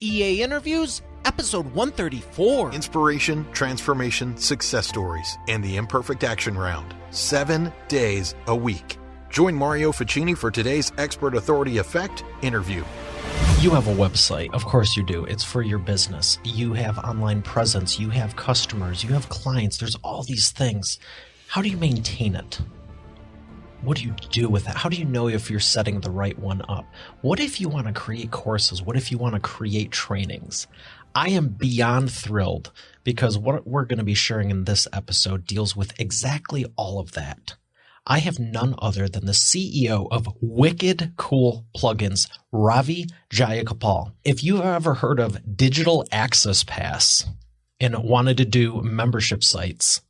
EA Interviews, episode 134. Inspiration, transformation, success stories, and the Imperfect Action Round. 7 days a week. Join Mario Ficini for today's Expert Authority Effect interview. You have a website. Of course you do. It's for your business. You have online presence. You have customers. You have clients. There's all these things. How do you maintain it? What do you do with it? How do you know if you're setting the right one up? What if you want to create courses? What if you want to create trainings? I am beyond thrilled because what we're going to be sharing in this episode deals with exactly all of that. I have none other than the CEO of Wicked Cool Plugins, Ravi Jayagopal. If you've ever heard of Digital Access Pass and wanted to do membership sites,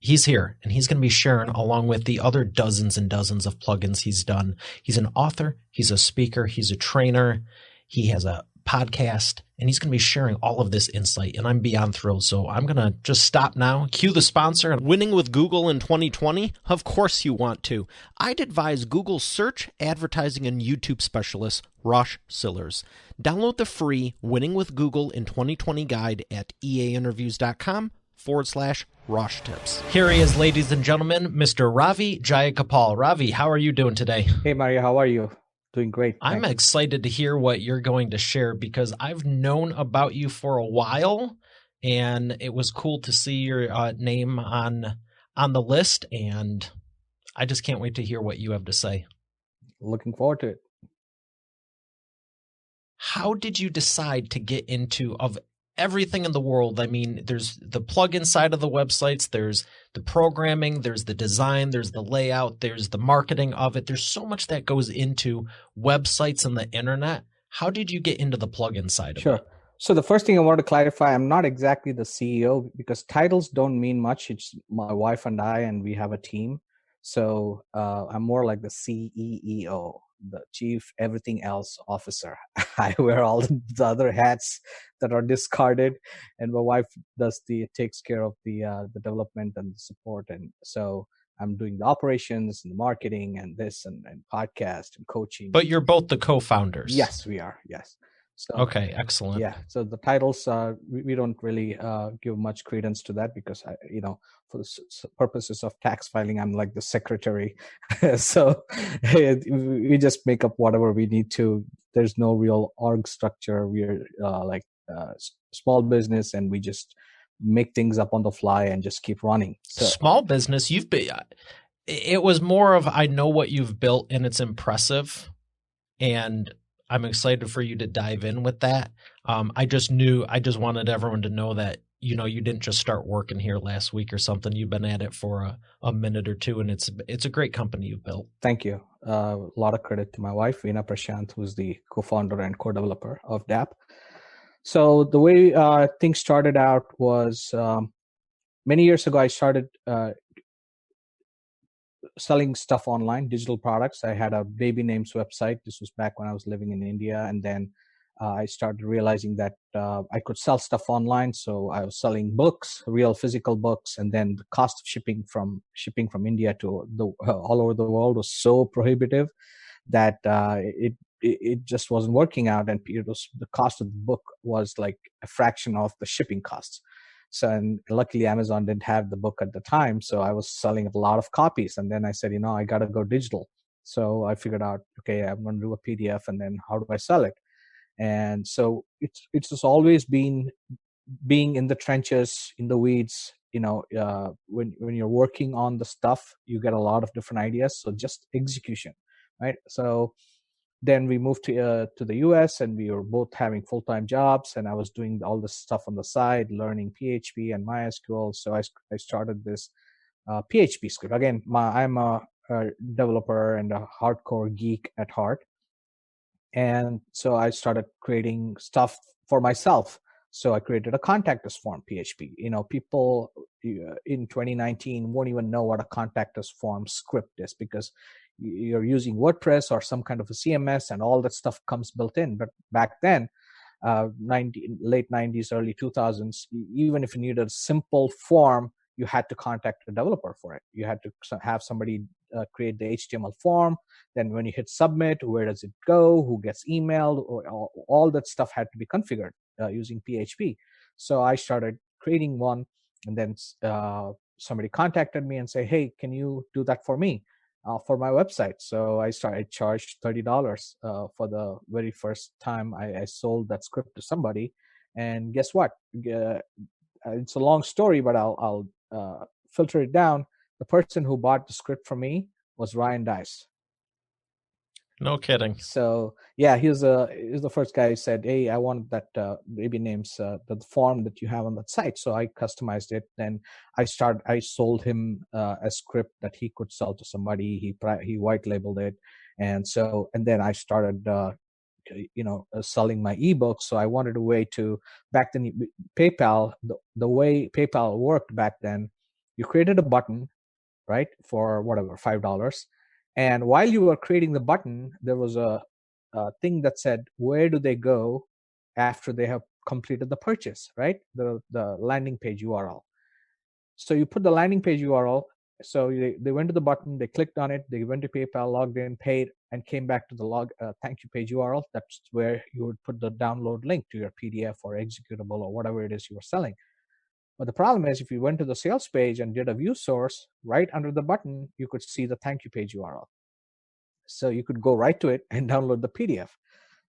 he's here, and he's going to be sharing along with the other dozens and dozens of plugins he's done. He's an author, he's a speaker, he's a trainer, he has a podcast, and he's going to be sharing all of this insight, and I'm beyond thrilled. So I'm going to just stop now, cue the sponsor. Winning with Google in 2020? Of course you want to. I'd advise Google search, advertising, and YouTube specialist, Rosh Sillers. Download the free Winning with Google in 2020 guide at eainterviews.com/Rosh Tips. Here he is, ladies and gentlemen, Mr. Ravi Jayagopal. Ravi, how are you doing today? Hey, Mario, how are you? Doing great. I'm excited to hear what you're going to share because I've known about you for a while, and it was cool to see your name on the list, and I just can't wait to hear what you have to say. Looking forward to it. How did you decide to get into everything in the world? I mean, there's the plugin side of the websites, there's the programming, there's the design, there's the layout, there's the marketing of it. There's so much that goes into websites and the internet. How did you get into the plugin side of it? Sure. So the first thing I want to clarify, I'm not exactly the CEO because titles don't mean much. It's my wife and I, and we have a team. So I'm more like the CEO, the chief everything else officer. I wear all the other hats that are discarded, and my wife takes care of the development and the support. And so I'm doing the operations and the marketing and this and podcast and coaching. But you're both the co-founders. Yes, we are. Yes. So, okay, excellent. Yeah. So the titles, we don't really give much credence to that because, for the purposes of tax filing, I'm like the secretary. So we just make up whatever we need to. There's no real org structure. We're small business, and we just make things up on the fly and just keep running. So, small business, it was more of, I know what you've built and it's impressive, and I'm excited for you to dive in with that. I just wanted everyone to know that, you didn't just start working here last week or something. You've been at it for a minute or two, and it's a great company you've built. Thank you. A lot of credit to my wife, Veena Prashant, who's the co-founder and co-developer of DAP. So the way things started out was many years ago, I started selling stuff online, digital products. I had a baby names website. This was back when I was living in India. And then I started realizing that I could sell stuff online. So I was selling books, real physical books. And then the cost of shipping from India to all over the world was so prohibitive that it just wasn't working out. And the cost of the book was like a fraction of the shipping costs. So, and luckily Amazon didn't have the book at the time. So I was selling a lot of copies. And then I said, I got to go digital. So I figured out, okay, I'm going to do a PDF, and then how do I sell it? And so it's just always been being in the trenches, in the weeds. When you're working on the stuff, you get a lot of different ideas. So just execution, right? So then we moved to the US, and we were both having full-time jobs, and I was doing all this stuff on the side, learning PHP and MySQL. So I started this PHP script. Again, I'm a developer and a hardcore geek at heart. And so I started creating stuff for myself. So I created a contact us form PHP. People in 2019 won't even know what a contact us form script is because you're using WordPress or some kind of a CMS, and all that stuff comes built in. But back then, late 90s, early 2000s, even if you needed a simple form, you had to contact a developer for it. You had to have somebody create the HTML form. Then when you hit submit, where does it go? Who gets emailed? All that stuff had to be configured using PHP. So I started creating one, and then somebody contacted me and say, hey, can you do that for me for my website? So I charged $30 for the very first time I sold that script to somebody. And guess what? It's a long story, but I'll filter it down. The person who bought the script from me was Ryan Dice. No kidding. So yeah, he was the first guy who said, hey, I want that baby names, the form that you have on that site. So I customized it. Then I sold him a script that he could sell to somebody. He white labeled it. And then I started selling my ebooks. So I wanted a way to, back then, PayPal, the way PayPal worked back then, you created a button, right, for whatever, $5. And while you were creating the button, there was a thing that said, where do they go after they have completed the purchase, right? The landing page URL. So you put the landing page URL. So they went to the button, they clicked on it, they went to PayPal, logged in, paid, and came back to the thank you page URL. That's where you would put the download link to your PDF or executable or whatever it is you were selling. But the problem is, if you went to the sales page and did a view source, right under the button, you could see the thank you page URL. So you could go right to it and download the PDF.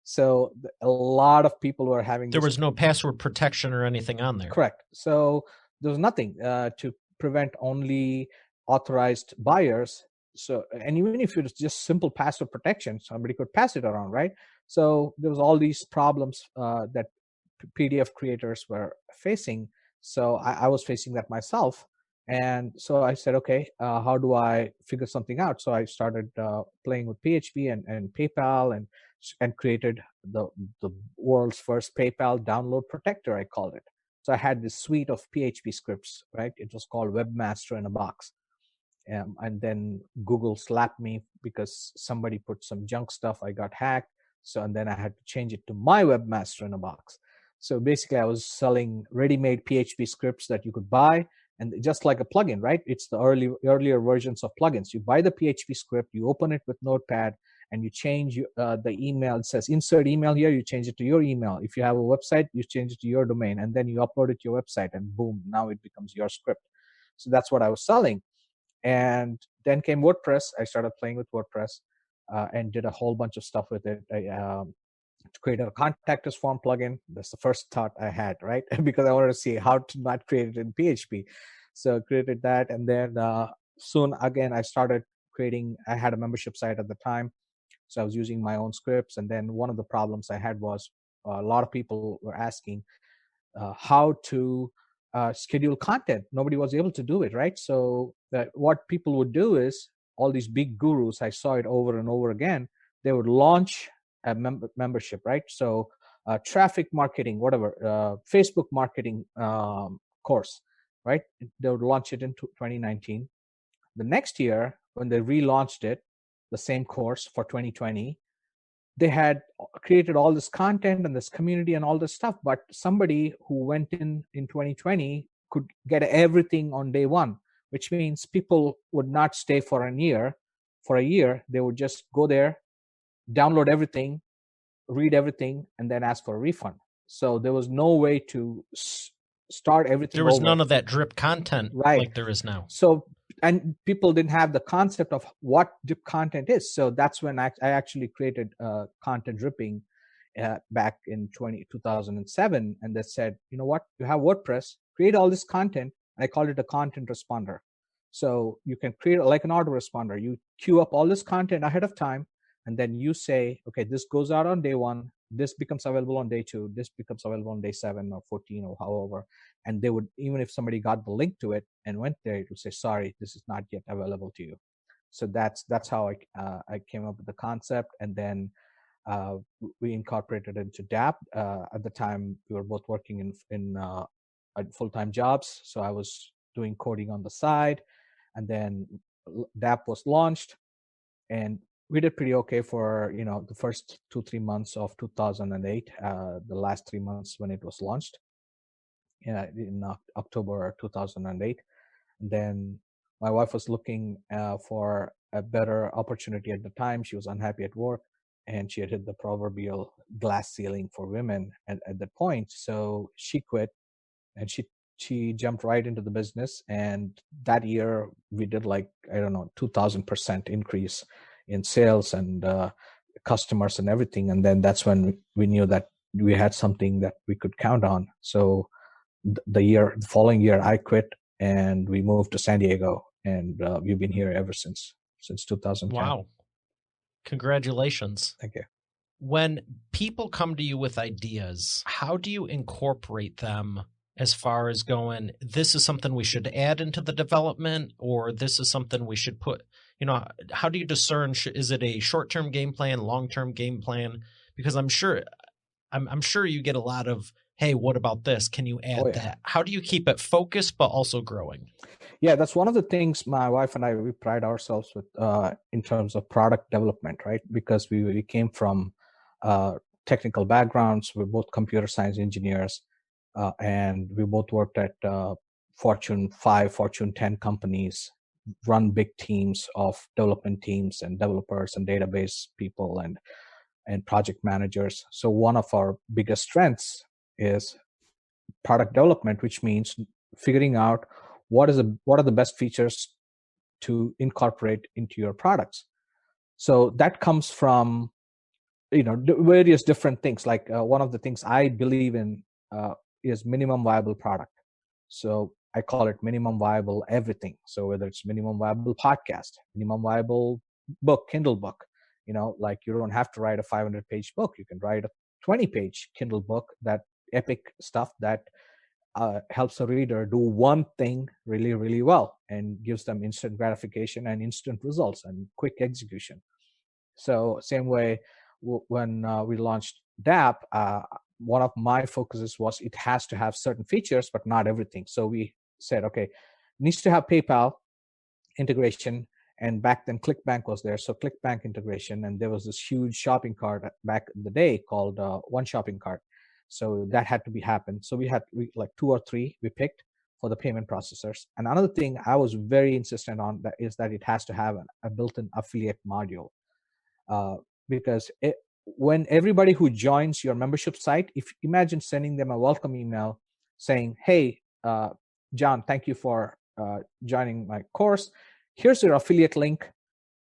So a lot of people were having There was no password protection or anything on there. Correct. So there was nothing to prevent only authorized buyers. So, and even if it was just simple password protection, somebody could pass it around, right? So there was all these problems that PDF creators were facing. So I was facing that myself. And so I said, okay, how do I figure something out? So I started playing with PHP and PayPal and created the world's first PayPal download protector, I called it. So I had this suite of PHP scripts, right? It was called Webmaster in a Box. And then Google slapped me because somebody put some junk stuff. I got hacked. So, and then I had to change it to my Webmaster in a Box. So basically I was selling ready-made PHP scripts that you could buy, and just like a plugin, right? It's the earlier versions of plugins. You buy the PHP script, you open it with Notepad, and you change the email. It says insert email here, you change it to your email. If you have a website, you change it to your domain, and then you upload it to your website, and boom, now it becomes your script. So that's what I was selling. And then came WordPress. I started playing with WordPress and did a whole bunch of stuff with it. I created a contact us form plugin. That's the first thought I had, right? Because I wanted to see how to not create it in PHP. So I created that. And then soon again, I started creating, I had a membership site at the time. So I was using my own scripts. And then one of the problems I had was a lot of people were asking how to schedule content. Nobody was able to do it, right? So what people would do is, all these big gurus, I saw it over and over again, they would launch a membership, right? So traffic marketing, whatever, Facebook marketing course, right? They would launch it in 2019. The next year, when they relaunched it, the same course for 2020, they had created all this content and this community and all this stuff, but somebody who went in 2020 could get everything on day one, which means people would not stay for a year. For a year, they would just go there, download everything, read everything, and then ask for a refund. So there was no way to start everything There was over. none of that drip content like there is now. So, and people didn't have the concept of what drip content is. So that's when I actually created content dripping back in 2007. And they said, you know what, you have WordPress, create all this content. And I called it a content responder. So you can create like an autoresponder. You queue up all this content ahead of time, and then you say, okay, this goes out on day one, this becomes available on day 2, this becomes available on day 7 or 14 or however. And they would, even if somebody got the link to it and went there, it would say, sorry, this is not yet available to you. So that's how I came up with the concept. And then we incorporated it into DApp. At the time, we were both working in full-time jobs. So I was doing coding on the side. And then DApp was launched. And we did pretty okay for the first 2-3 months of 2008, the last 3 months when it was launched in October 2008. And then my wife was looking for a better opportunity at the time. She was unhappy at work, and she had hit the proverbial glass ceiling for women at that point. So she quit, and she jumped right into the business. And that year we did, like, I don't know, 2,000% increase in sales and customers and everything. And then that's when we knew that we had something that we could count on. So the following year, I quit and we moved to San Diego, and we've been here ever since 2010. Wow. Congratulations. Thank you. When people come to you with ideas, how do you incorporate them as far as going, this is something we should add into the development, or this is something we should put, how do you discern, is it a short-term game plan, long-term game plan? Because I'm sure you get a lot of, hey, what about this? Can you add that? How do you keep it focused but also growing? Yeah, that's one of the things my wife and I, we pride ourselves with in terms of product development, right? Because we came from technical backgrounds. We're both computer science engineers, and we both worked at Fortune 5, Fortune 10 companies, run big teams of development teams and developers and database people and project managers. So one of our biggest strengths is product development, which means figuring out what are the best features to incorporate into your products. So that comes from various different things. Like one of the things I believe in is minimum viable product. So I call it minimum viable everything. So whether it's minimum viable podcast, minimum viable book, Kindle book, like you don't have to write a 500-page book. You can write a 20-page Kindle book, that epic stuff that helps a reader do one thing really, really well and gives them instant gratification and instant results and quick execution. So same way, when we launched DAP, one of my focuses was it has to have certain features, but not everything. So we said, okay, it needs to have PayPal integration. And back then, ClickBank was there. So ClickBank integration. And there was this huge shopping cart back in the day called One Shopping Cart. So that had to be happened. So we had like 2 or 3 we picked for the payment processors. And another thing I was very insistent on is that it has to have a built-in affiliate module. Because when everybody who joins your membership site, if imagine sending them a welcome email saying, hey, John, thank you for joining my course. Here's your affiliate link,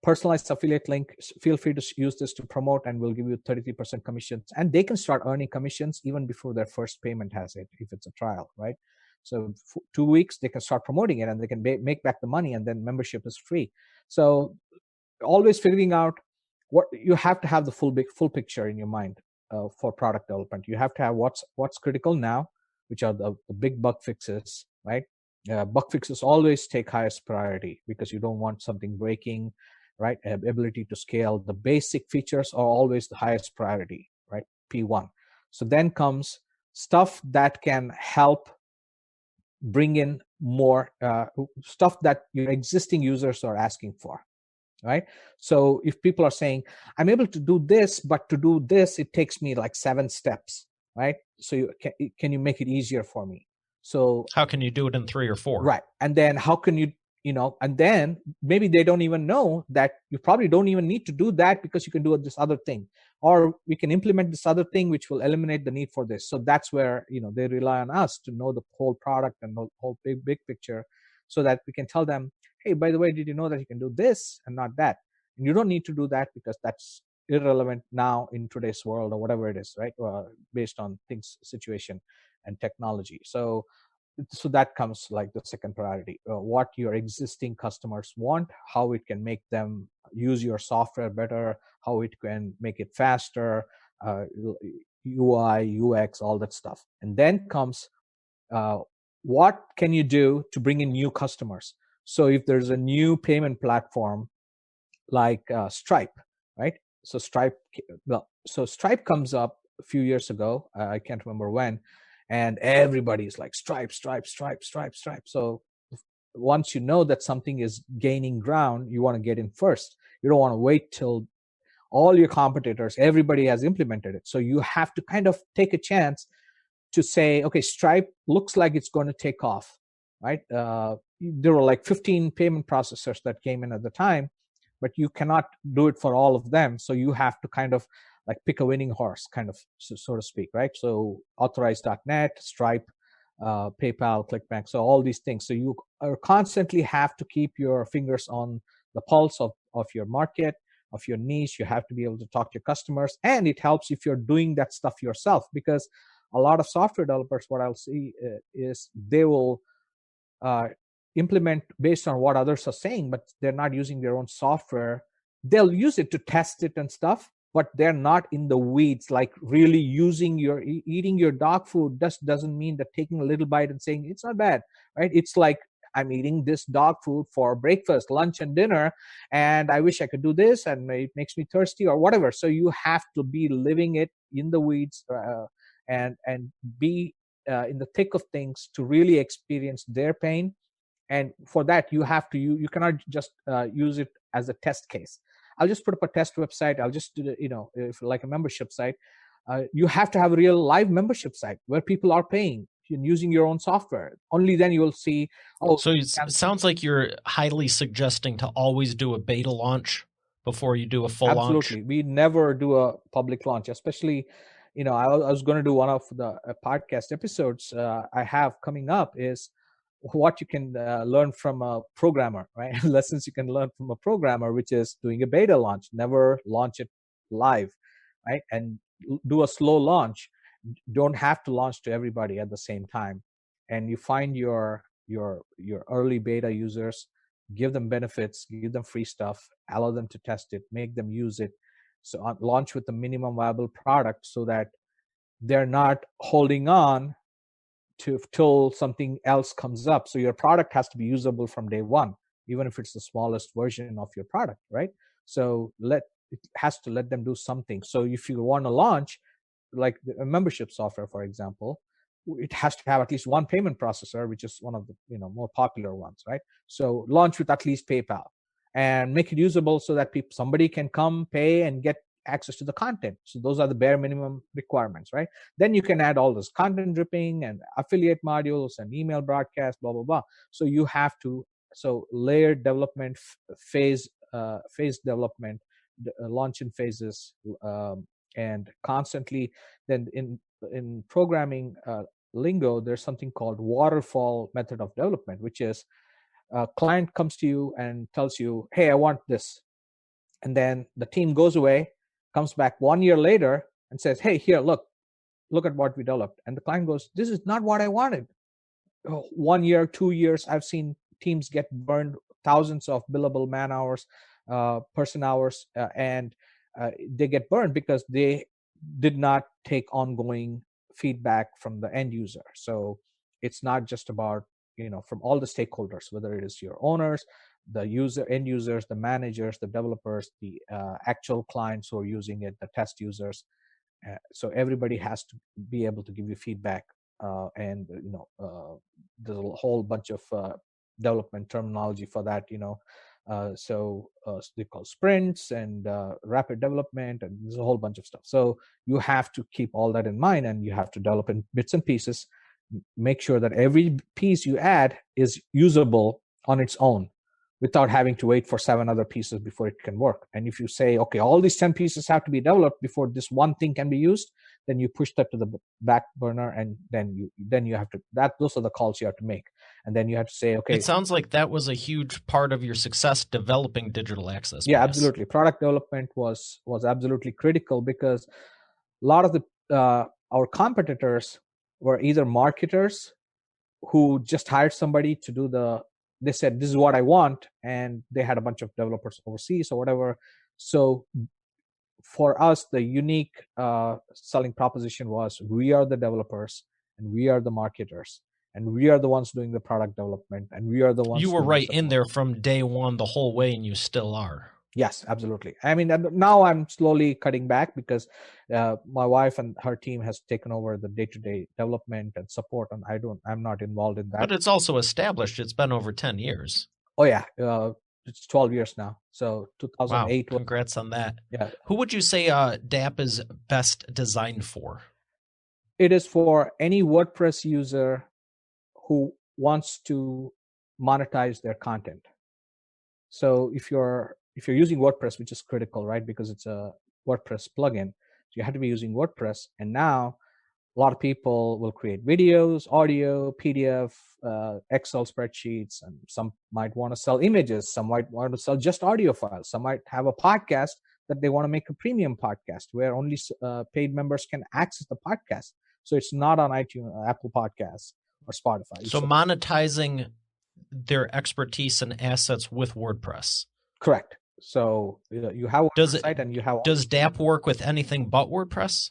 personalized affiliate link. Feel free to use this to promote, and we'll give you 33% commissions. And they can start earning commissions even before their first payment has hit, if it's a trial, right? So 2 weeks, they can start promoting it, and they can make back the money, and then membership is free. So always figuring out what you have to have the full picture in your mind for product development. You have to have what's critical now, which are the big bug fixes, right? Bug fixes always take highest priority because you don't want something breaking, right? Ability to scale. The basic features are always the highest priority, right? P1. So then comes stuff that can help bring in more stuff that your existing users are asking for, right? So if people are saying, I'm able to do this, but to do this, it takes me like 7 steps, right? So can you make it easier for me? So how can you do it in 3 or 4? Right. And then how can you, and then maybe they don't even know that you probably don't even need to do that because you can do this other thing, or we can implement this other thing, which will eliminate the need for this. So that's where, they rely on us to know the whole product and the whole big picture, so that we can tell them, hey, by the way, did you know that you can do this and not that? And you don't need to do that because that's irrelevant now in today's world, or whatever it is, right? Based on things, situation, and technology. So that comes like the second priority, what your existing customers want, how it can make them use your software better, how it can make it faster, UI, UX, all that stuff. And then comes what can you do to bring in new customers? So if there's a new payment platform like Stripe, right? So Stripe comes up a few years ago. I can't remember when. And everybody's like, Stripe. So once you know that something is gaining ground, you want to get in first. You don't want to wait till all your competitors, everybody has implemented it. So you have to kind of take a chance to say, okay, Stripe looks like it's going to take off. right? There were like 15 payment processors that came in at the time, but you cannot do it for all of them. So you have to kind of like pick a winning horse, kind of, so to speak, right? So Authorize.net, Stripe, PayPal, ClickBank, so all these things. So you constantly have to keep your fingers on the pulse of your market, of your niche. You have to be able to talk to your customers, and it helps if you're doing that stuff yourself, because a lot of software developers, what I'll see is they will uh, implement based on what others are saying, but they're not using their own software. They'll use it to test it and stuff, but they're not in the weeds, like really using your eating your dog food just doesn't mean that taking a little bite and saying it's not bad, right? It's like, I'm eating this dog food for breakfast, lunch, and dinner, and I wish I could do this, and it makes me thirsty or whatever. So you have to be living it in the weeds, and be in the thick of things to really experience their pain. And for that, you have to you cannot just use it as a test case. I'll just put up a test website. I'll just do if like a membership site. You have to have a real live membership site where people are paying and using your own software. Only then you will see. Oh, so it sounds like you're highly suggesting to always do a beta launch before you do a full launch. Absolutely. We never do a public launch, especially, I was going to do one of the podcast episodes I have coming up is what you can learn from a programmer, right? Lessons you can learn from a programmer, which is doing a beta launch. Never launch it live, right? And do a slow launch. Don't have to launch to everybody at the same time. And you find your early beta users, give them benefits, give them free stuff, allow them to test it, make them use it. So launch with the minimum viable product so that they're not holding on till something else comes up. So your product has to be usable from day one, even if it's the smallest version of your product, right? So it has to let them do something. So if you want to launch, like a membership software, for example, it has to have at least one payment processor, which is one of the more popular ones, right? So launch with at least PayPal and make it usable so that somebody can come pay and get access to the content. So those are the bare minimum requirements, right? Then you can add all this content dripping and affiliate modules and email broadcast, blah blah blah. So you have to layered development, phase development, launch in phases, and constantly. Then in programming lingo, there's something called waterfall method of development, which is a client comes to you and tells you, hey, I want this. And then the team goes away, comes back 1 year later and says, hey, here, look at what we developed. And the client goes, this is not what I wanted. 1 year, 2 years, I've seen teams get burned, thousands of billable man hours, person hours, and they get burned because they did not take ongoing feedback from the end user. So it's not just about, from all the stakeholders, whether it is your owners, the end users, the managers, the developers, the actual clients who are using it, the test users. So everybody has to be able to give you feedback, and there's a whole bunch of development terminology for that. So they call sprints and rapid development, and there's a whole bunch of stuff. So you have to keep all that in mind, and you have to develop in bits and pieces. Make sure that every piece you add is usable on its own, without having to wait for 7 other pieces before it can work. And if you say, okay, all these 10 pieces have to be developed before this one thing can be used, then you push that to the back burner, and then you have to, those are the calls you have to make. And then you have to say, okay. It sounds like that was a huge part of your success developing digital access. Yeah, absolutely. Product development was absolutely critical, because a lot of the our competitors were either marketers who just hired somebody to do they said, this is what I want, and they had a bunch of developers overseas or whatever. So for us, the unique selling proposition was, we are the developers and we are the marketers, and we are the ones doing the product development, and we are the ones. You were right in there from day one the whole way, and you still are. Yes, absolutely. I mean, now I'm slowly cutting back because my wife and her team has taken over the day-to-day development and support, and I'm not involved in that. But it's also established. It's been over 10 years. Oh yeah, it's 12 years now. So 2008. Wow, congrats on that. Yeah. Who would you say DAP is best designed for? It is for any WordPress user who wants to monetize their content. So if you're using WordPress, which is critical, right? Because it's a WordPress plugin, so you have to be using WordPress. And now a lot of people will create videos, audio, PDF, Excel spreadsheets, and some might want to sell images. Some might want to sell just audio files. Some might have a podcast that they want to make a premium podcast where only paid members can access the podcast. So it's not on iTunes, Apple Podcasts, or Spotify. So monetizing their expertise and assets with WordPress. Correct. So you have a website and you have. Does DAP work with anything but WordPress?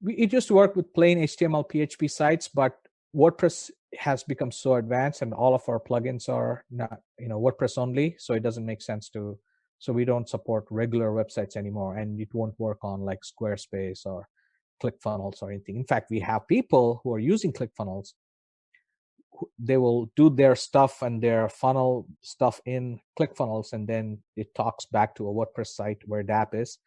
It used to work with plain HTML, PHP sites, but WordPress has become so advanced, and all of our plugins are not, WordPress only. So it doesn't make sense to. So we don't support regular websites anymore, and it won't work on like Squarespace or ClickFunnels or anything. In fact, we have people who are using ClickFunnels. They will do their stuff and their funnel stuff in ClickFunnels, and then it talks back to a WordPress site where DAP is.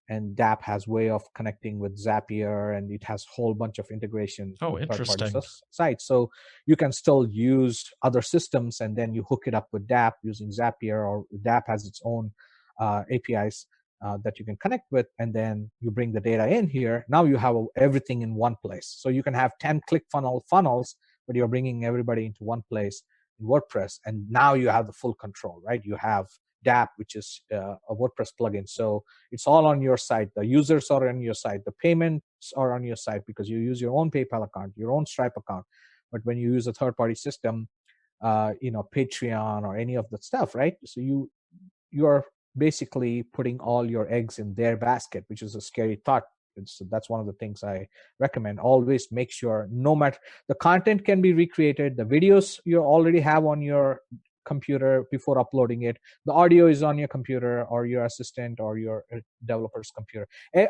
And DAP has way of connecting with Zapier, and it has a whole bunch of integrations. Oh, interesting. Sites. So you can still use other systems, and then you hook it up with DAP using Zapier, or DAP has its own APIs that you can connect with, and then you bring the data in here. Now you have everything in one place. So you can have 10 ClickFunnels funnels, but you're bringing everybody into one place in WordPress, and now you have the full control, right? You have DAP, which is a WordPress plugin. So it's all on your site. The users are on your site. The payments are on your site because you use your own PayPal account, your own Stripe account. But when you use a third-party system, Patreon or any of that stuff, right? So you're basically putting all your eggs in their basket, which is a scary thought. So that's one of the things I recommend. Always make sure, no matter the content can be recreated, the videos you already have on your computer before uploading it, the audio is on your computer or your assistant or your developer's computer.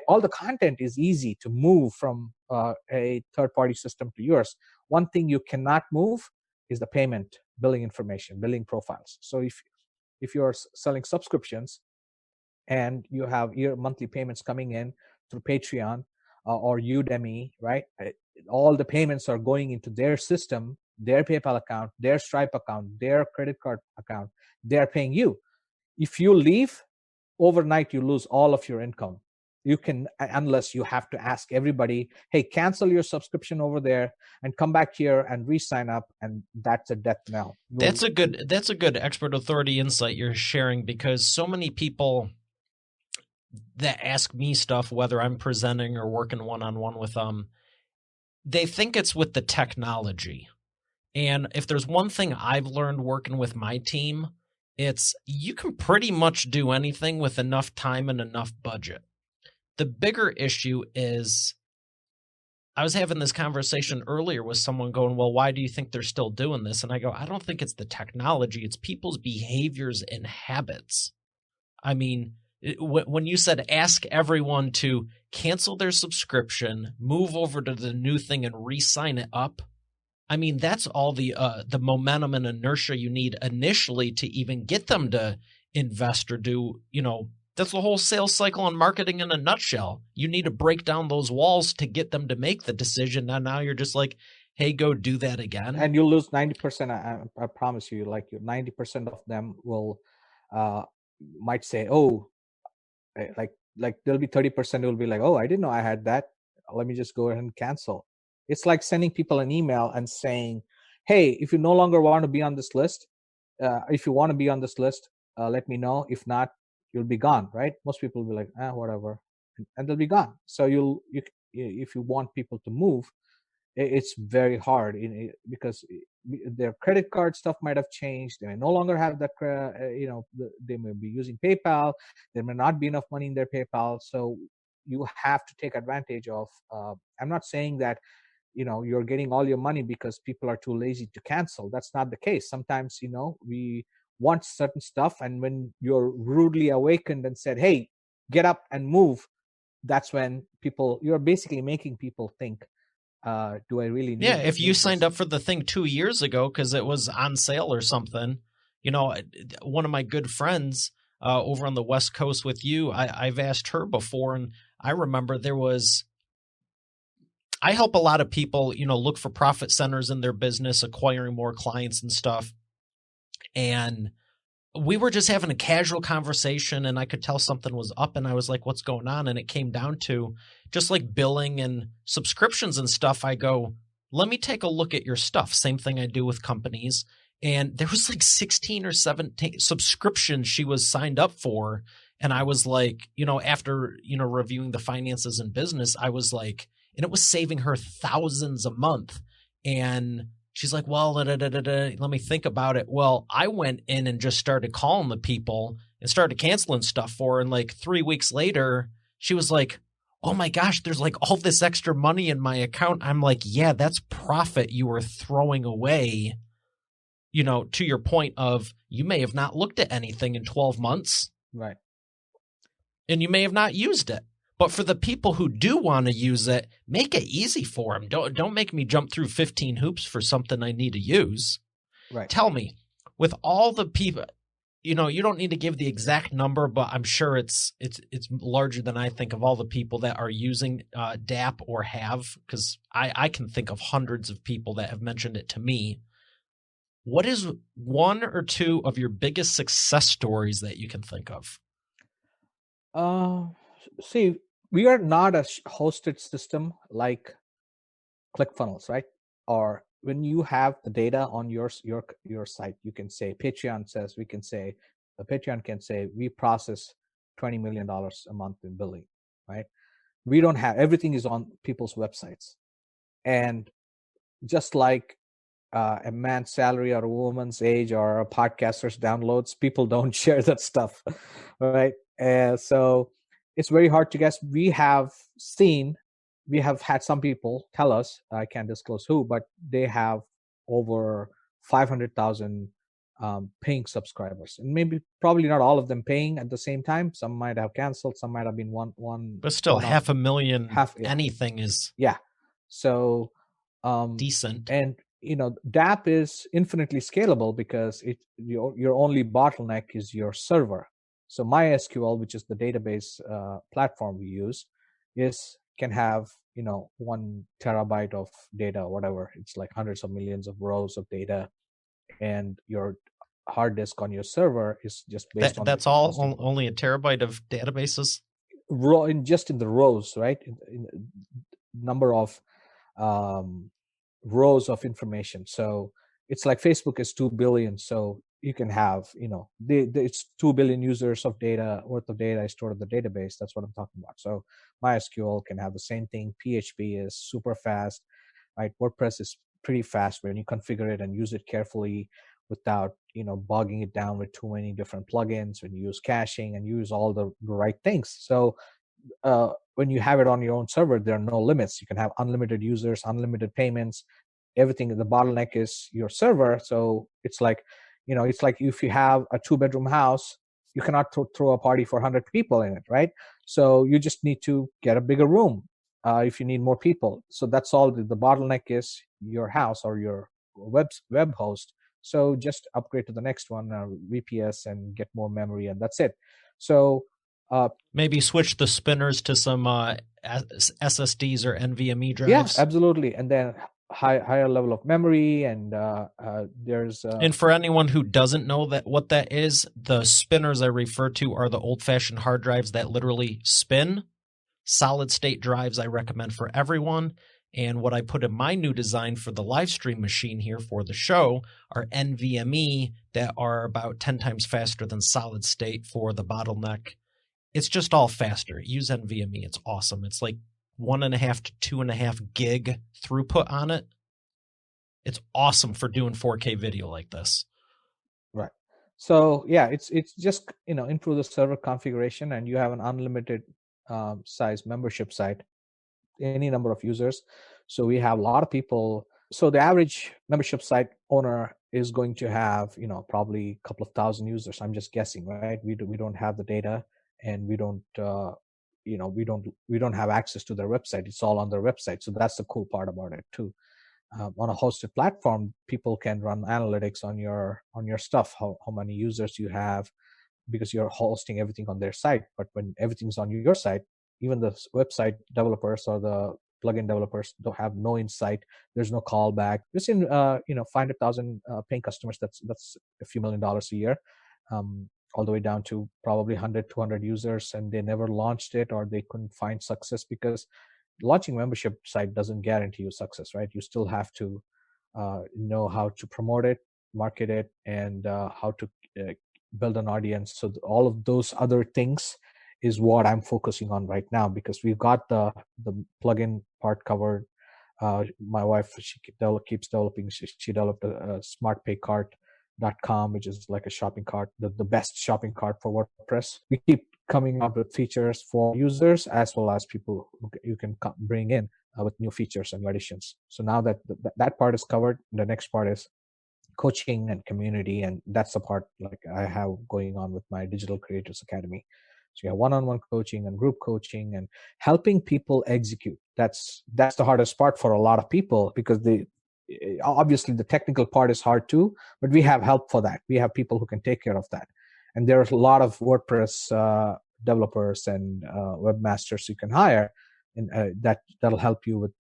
All the content is easy to move from a third-party system to yours. One thing you cannot move is the payment, billing information, billing profiles. So if you're selling subscriptions and you have your monthly payments coming in through Patreon or Udemy, right? All the payments are going into their system, their PayPal account, their Stripe account, their credit card account. They're paying you. If you leave overnight, you lose all of your income. You can, unless you have to ask everybody, hey, cancel your subscription over there and come back here and re-sign up, and that's a death knell. That's a good expert authority insight you're sharing, because so many people that ask me stuff, whether I'm presenting or working one-on-one with them, they think it's with the technology. And if there's one thing I've learned working with my team, it's you can pretty much do anything with enough time and enough budget. The bigger issue is, I was having this conversation earlier with someone going, well, why do you think they're still doing this? And I go, I don't think it's the technology. It's people's behaviors and habits. I mean, when you said ask everyone to cancel their subscription, move over to the new thing and re-sign it up, I mean, that's all the momentum and inertia you need initially to even get them to invest or do, that's the whole sales cycle and marketing in a nutshell. You need to break down those walls to get them to make the decision. Now you're just like, hey, go do that again. And you'll lose 90%. I promise you, 90% of them will might say, oh, like there'll be 30% who will be like, oh, I didn't know I had that. Let me just go ahead and cancel. It's like sending people an email and saying, hey, if you no longer want to be on this list, if you want to be on this list, let me know. If not, you'll be gone, right? Most people will be like, whatever, and they'll be gone. So if you want people to move, it's very hard because their credit card stuff might have changed. They may no longer have that, they may be using PayPal. There may not be enough money in their PayPal. So you have to take advantage of, I'm not saying that, you're getting all your money because people are too lazy to cancel. That's not the case. Sometimes, we want certain stuff, and when you're rudely awakened and said, hey, get up and move, that's when you're basically making people think, do I really need this? If you signed up for the thing 2 years ago because it was on sale or something, one of my good friends over on the West Coast with you, I've asked her before, and I remember there was, I help a lot of people, look for profit centers in their business, acquiring more clients and stuff. And we were just having a casual conversation, and I could tell something was up, and I was like, what's going on? And it came down to just like billing and subscriptions and stuff. I go, let me take a look at your stuff. Same thing I do with companies. And there was like 16 or 17 subscriptions she was signed up for. And I was like, after, reviewing the finances and business, I was like, and it was saving her thousands a month. And she's like, well, let me think about it. Well, I went in and just started calling the people and started canceling stuff for her. And like 3 weeks later, she was like, oh my gosh, there's like all this extra money in my account. I'm like, yeah, that's profit you were throwing away. To your point of, you may have not looked at anything in 12 months. Right. And you may have not used it. But for the people who do want to use it, make it easy for them. Don't make me jump through 15 hoops for something I need to use. Right. Tell me, with all the people, you don't need to give the exact number, but I'm sure it's larger than I think, of all the people that are using DAP or have, because I can think of hundreds of people that have mentioned it to me. What is one or two of your biggest success stories that you can think of? See, we are not a hosted system like ClickFunnels, right? Or when you have the data on your site, you can say Patreon can say we process $20 million a month in billing, right? We don't have, everything is on people's websites. And just like a man's salary or a woman's age or a podcaster's downloads, people don't share that stuff, right? So it's very hard to guess. We have had some people tell us, I can't disclose who, but they have over 500,000 paying subscribers, and probably not all of them paying at the same time. Some might have canceled, some might have been one. But still, 500,000, yeah. anything is so decent. And DAP is infinitely scalable because your only bottleneck is your server. So MySQL, which is the database platform we use, can have 1 terabyte of data or whatever. It's like hundreds of millions of rows of data, and your hard disk on your server is just based on that's all only a terabyte of databases. Just in the rows, right? In number of rows of information. So it's like Facebook is 2 billion. So you can have, it's 2 billion users of data worth of data is stored in the database. That's what I'm talking about. So MySQL can have the same thing. PHP is super fast, right? WordPress is pretty fast when you configure it and use it carefully without, bogging it down with too many different plugins, when you use caching and use all the right things. So when you have it on your own server, there are no limits. You can have unlimited users, unlimited payments, everything. The bottleneck is your server. So it's like if you have a 2-bedroom house, you cannot throw a party for 100 people in it, right? So you just need to get a bigger room if you need more people. So that's all. The bottleneck is your house or your web host. So just upgrade to the next one, VPS, and get more memory, and that's it. So maybe switch the spinners to some SSDs or NVMe drives. Yeah, absolutely. And then higher level of memory, and there's and for anyone who doesn't know what that is, the spinners I refer to are the old-fashioned hard drives that literally spin. Solid state drives I recommend for everyone. And what I put in my new design for the live stream machine here for the show are NVMe that are about 10 times faster than solid state for the bottleneck. It's just all faster. Use NVMe. It's awesome. It's like 1.5 to 2.5 gig throughput on it. It's awesome for doing 4K video like this. Right. So yeah, it's just improve the server configuration, and you have an unlimited size membership site, any number of users. So we have a lot of people. So the average membership site owner is going to have probably a couple of thousand users. I'm just guessing, right? We don't have the data, and we don't have access to their website. It's all on their website. So that's the cool part about it too. On a hosted platform, people can run analytics on your stuff, how many users you have, because you're hosting everything on their site. But when everything's on your site, even the website developers or the plugin developers don't have no insight. There's no callback. Just in 500,000 paying customers. That's a few $1 million a year, all the way down to probably 100, 200 users, and they never launched it or they couldn't find success, because launching a membership site doesn't guarantee you success, right? You still have to know how to promote it, market it, and how to build an audience. So all of those other things is what I'm focusing on right now, because we've got the plugin part covered. My wife, she keeps developing. She developed a smartpaycart.com, which is like a shopping cart, the best shopping cart for WordPress. We keep coming up with features for users as well as people who you can bring in with new features and additions. So now that that part is covered, the next part is coaching and community, and that's the part like I have going on with my Digital Creators Academy. So you have one-on-one coaching and group coaching and helping people execute. That's the hardest part for a lot of people, because obviously the technical part is hard too, but we have help for that. We have people who can take care of that. And there's a lot of WordPress developers and webmasters you can hire, and that'll help you with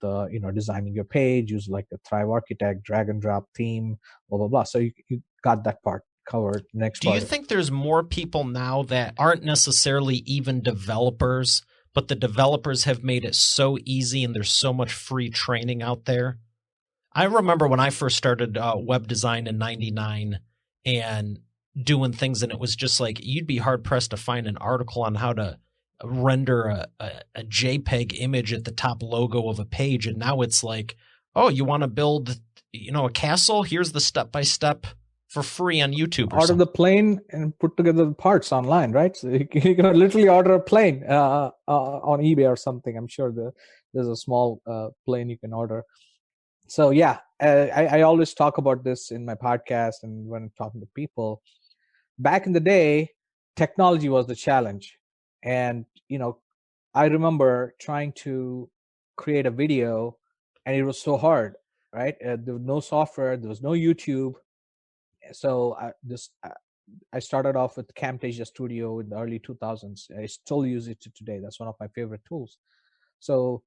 designing your page. Use like the Thrive Architect, drag and drop theme, blah blah blah. So you got that part covered. Next Do part. you think there's more people now that aren't necessarily even developers, but the developers have made it so easy and there's so much free training out there? I remember when I first started web design in '99 and doing things, and it was just like you'd be hard pressed to find an article on how to render a JPEG image at the top logo of a page. And now it's like, oh, you want to build a castle? Here's the step-by-step for free on YouTube. Order the plane and put together the parts online, right? So you can literally order a plane on eBay or something. I'm sure there's a small plane you can order. So yeah, I always talk about this in my podcast and when I'm talking to people. Back in the day, technology was the challenge. And, I remember trying to create a video, and it was so hard, right? There was no software. There was no YouTube. So I started off with Camtasia Studio in the early 2000s. I still use it to today. That's one of my favorite tools. So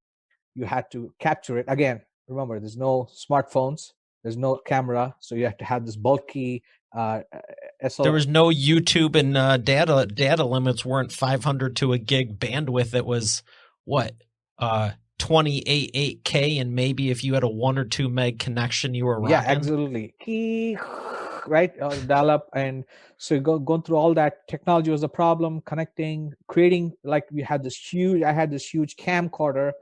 you had to capture it. Again, remember, there's no smartphones. There's no camera. So you have to have this bulky SL. There was no YouTube, and data limits weren't 500 to a gig bandwidth. It was what, 28K, and maybe if you had a 1 or 2 meg connection, you were rocking. Yeah, absolutely. Right, dial up, and so going through all that. Technology was a problem. Connecting, creating, like I had this huge camcorder.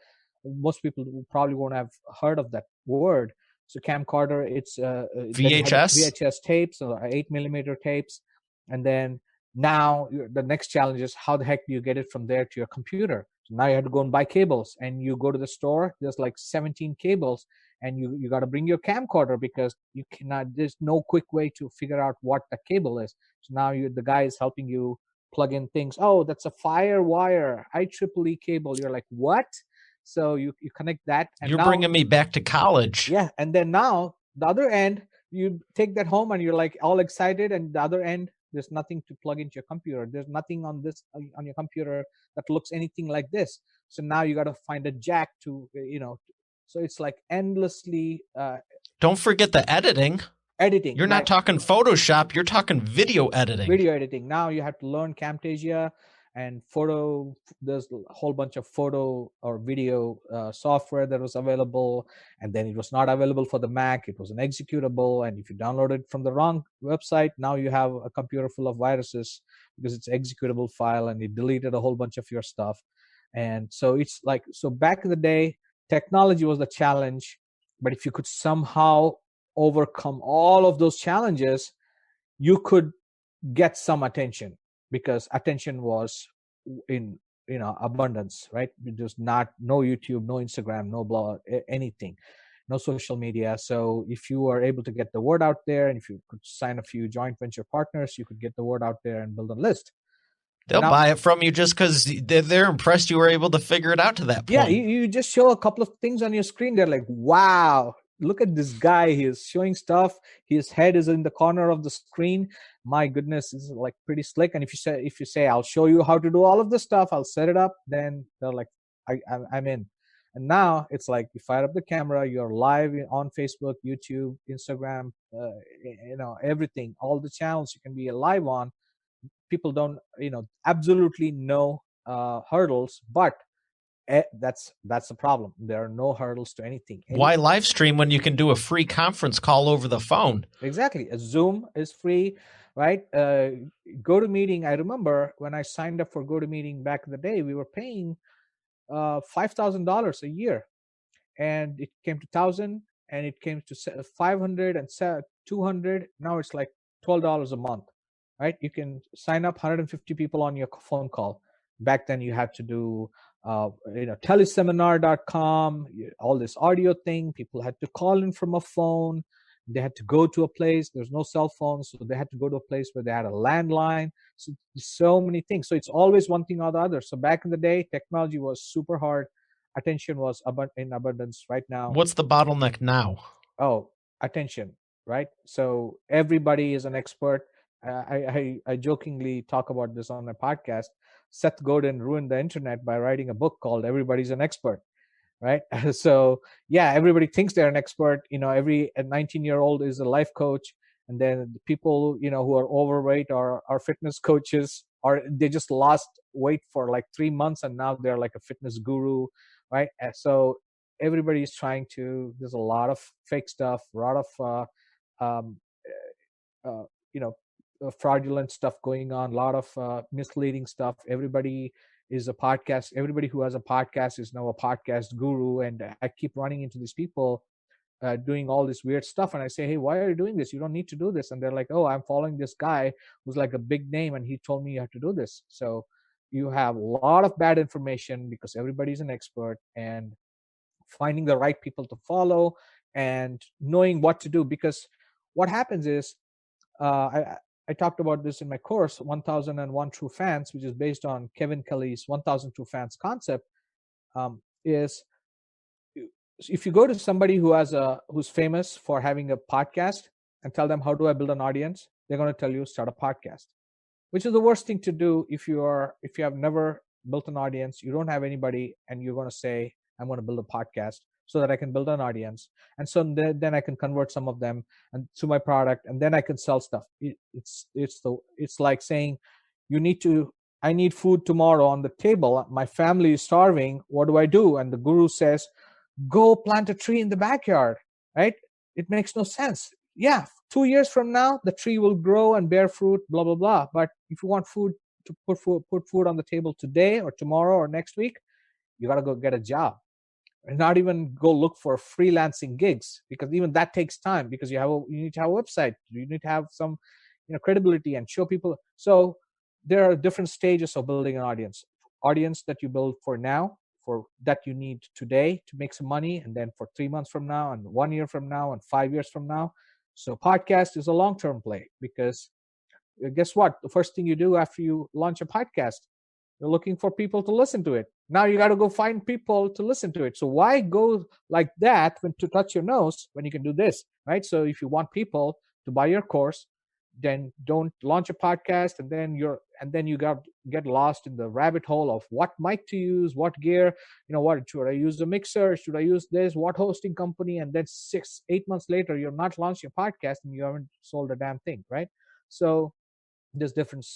Most people probably won't have heard of that word. So camcorder, it's VHS tapes, or 8mm tapes, and then now the next challenge is how the heck do you get it from there to your computer? So now you have to go and buy cables, and you go to the store. There's like 17 cables, and you got to bring your camcorder, because you cannot. There's no quick way to figure out what the cable is. So now the guy is helping you plug in things. Oh, that's a FireWire IEEE cable. You're like, what? So you connect that. And you're bringing me back to college. Yeah. And then now the other end, you take that home and you're like all excited. And the other end, there's nothing to plug into your computer. There's nothing on your computer that looks anything like this. So now you got to find a jack to, so it's like endlessly. Don't forget the editing. You're not talking Photoshop. You're talking video editing. Now you have to learn Camtasia and photo. There's a whole bunch of photo or video software that was available, and then it was not available for the Mac. It was an executable, and if you downloaded from the wrong website, now you have a computer full of viruses because it's an executable file, and it deleted a whole bunch of your stuff. And so it's like, so back in the day, technology was the challenge, but if you could somehow overcome all of those challenges, you could get some attention, because attention was in abundance, right? There's no YouTube, no Instagram, no blog, anything, no social media. So if you are able to get the word out there, and if you could sign a few joint venture partners, you could get the word out there and build a list. They'll buy it from you just because they're impressed you were able to figure it out to that point. Yeah, you just show a couple of things on your screen. They're like, wow, look at this guy. He is showing stuff. His head is in the corner of the screen. My goodness, this is like pretty slick. And if you say, I'll show you how to do all of this stuff, I'll set it up, then they're like, I'm in. And now it's like you fire up the camera, you're live on Facebook, YouTube, Instagram, everything, all the channels you can be live on. People don't, absolutely no hurdles, but that's the problem. There are no hurdles to anything. Why live stream when you can do a free conference call over the phone? Exactly. A Zoom is free, right? GoToMeeting. I remember when I signed up for GoToMeeting back in the day, we were paying $5,000 a year, and it came to 1,000, and it came to 500 and 200. Now it's like $12 a month, right? You can sign up 150 people on your phone call. Back then, you had to do teleseminar.com, all this audio thing. People had to call in from a phone. They had to go to a place. There's no cell phones, so they had to go to a place where they had a landline. So many things. So it's always one thing or the other. So back in the day, technology was super hard. Attention was in abundance. Right now, what's the bottleneck now? Oh, attention, right? So everybody is an expert. I jokingly talk about this on my podcast. Seth Godin ruined the internet by writing a book called Everybody's an Expert, right? So yeah, everybody thinks they're an expert. Every 19-year-old is a life coach, and then the people who are overweight are fitness coaches, or they just lost weight for like 3 months and now they're like a fitness guru, right? So everybody's trying to. There's a lot of fake stuff, a lot of fraudulent stuff going on, a lot of misleading stuff. Everybody is a podcast. Everybody who has a podcast is now a podcast guru, and I keep running into these people doing all this weird stuff, and I say, hey, why are you doing this? You don't need to do this. And they're like, oh, I'm following this guy who's like a big name, and he told me you have to do this. So you have a lot of bad information because everybody's an expert, and finding the right people to follow and knowing what to do. Because what happens is, I talked about this in my course, 1001 True Fans, which is based on Kevin Kelly's 1000 True Fans concept, is if you go to somebody who's famous for having a podcast and tell them, how do I build an audience? They're going to tell you, start a podcast, which is the worst thing to do if you have never built an audience, you don't have anybody, and you're going to say, I'm going to build a podcast so that I can build an audience. And so then I can convert some of them and to my product, and then I can sell stuff. It's like saying, I need food tomorrow on the table. My family is starving. What do I do? And the guru says, go plant a tree in the backyard, right? It makes no sense. Yeah, 2 years from now, the tree will grow and bear fruit, blah, blah, blah. But if you want food to put food on the table today or tomorrow or next week, you got to go get a job. And not even go look for freelancing gigs, because even that takes time, because you need to have a website, you need to have some credibility and show people. So there are different stages of building an audience that you build for now, for that you need today to make some money, and then for 3 months from now, and 1 year from now, and 5 years from now. So podcast is a long-term play, because guess what? The first thing you do after you launch a podcast, you're looking for people to listen to it. Now you got to go find people to listen to it. So why go like that to touch your nose when you can do this, right? So if you want people to buy your course, then don't launch a podcast, and then you get lost in the rabbit hole of what mic to use, what gear, what should I use, the mixer, should I use this, what hosting company, and then 6-8 months later you're not launching a podcast and you haven't sold a damn thing, right? So there's different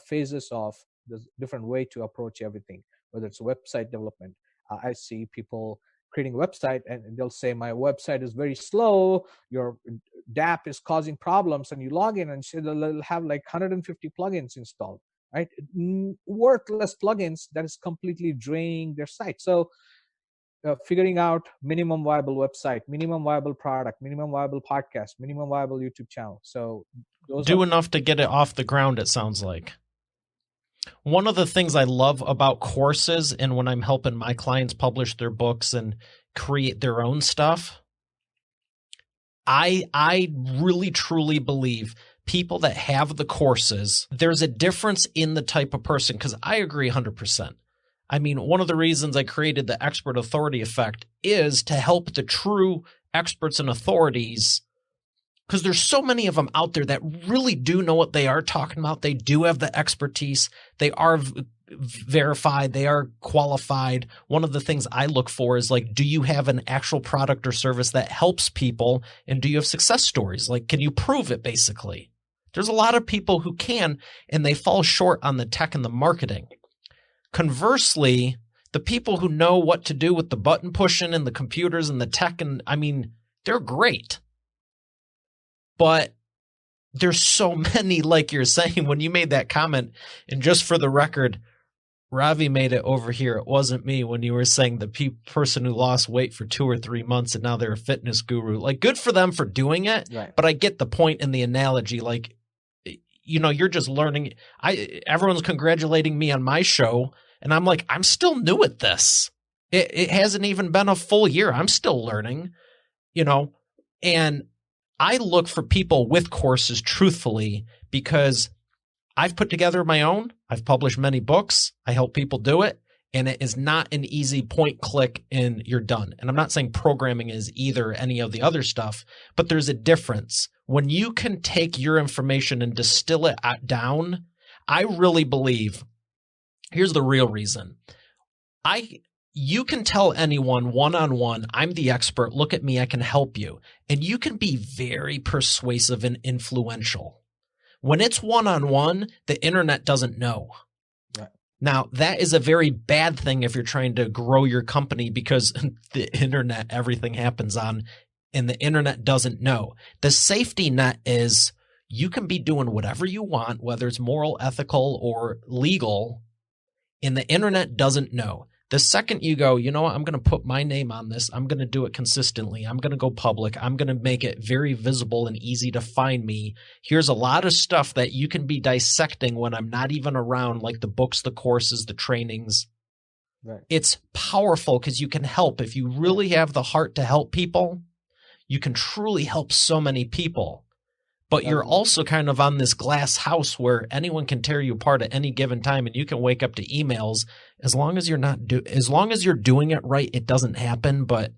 phases of there's different way to approach everything, whether it's website development. I see people creating a website and they'll say, my website is very slow, your DApp is causing problems, and you log in and they'll have like 150 plugins installed, right? Worthless plugins that is completely draining their site. So figuring out minimum viable website, minimum viable product, minimum viable podcast, minimum viable YouTube channel. So do enough to get it off the ground, it sounds like. One of the things I love about courses, and when I'm helping my clients publish their books and create their own stuff, I really truly believe people that have the courses, there's a difference in the type of person, because I agree 100%. I mean, one of the reasons I created the Expert Authority Effect is to help the true experts and authorities, because there's so many of them out there that really do know what they are talking about. They do have the expertise. They are verified, they are qualified. One of the things I look for is like, do you have an actual product or service that helps people? And do you have success stories? Like, can you prove it basically? There's a lot of people who can, and they fall short on the tech and the marketing. Conversely, the people who know what to do with the button pushing and the computers and the tech, and I mean, they're great. But there's so many, like you're saying, when you made that comment, and just for the record, Ravi made it over here. It wasn't me when you were saying the person who lost weight for 2 or 3 months and now they're a fitness guru. Like, good for them for doing it. Right. But I get the point in the analogy. Like, you know, you're just learning. Everyone's congratulating me on my show, and I'm like, I'm still new at this. It hasn't even been a full year. I'm still learning, you know, and I look for people with courses, truthfully, because I've put together my own. I've published many books. I help people do it. And it is not an easy point click and you're done. And I'm not saying programming is either any of the other stuff, but there's a difference. When you can take your information and distill it down, I really believe, here's the real reason. You can tell anyone one-on-one, I'm the expert, look at me, I can help you. And you can be very persuasive and influential. When it's one-on-one, the internet doesn't know. Right. Now, that is a very bad thing if you're trying to grow your company, because the internet, everything happens on, and the internet doesn't know. The safety net is you can be doing whatever you want, whether it's moral, ethical, or legal, and the internet doesn't know. The second you go, you know what, I'm going to put my name on this. I'm going to do it consistently. I'm going to go public. I'm going to make it very visible and easy to find me. Here's a lot of stuff that you can be dissecting when I'm not even around, like the books, the courses, the trainings. Right. It's powerful because you can help. If you really have the heart to help people, you can truly help so many people. But you're also kind of on this glass house where anyone can tear you apart at any given time, and you can wake up to emails. As long as you're doing it right, it doesn't happen. But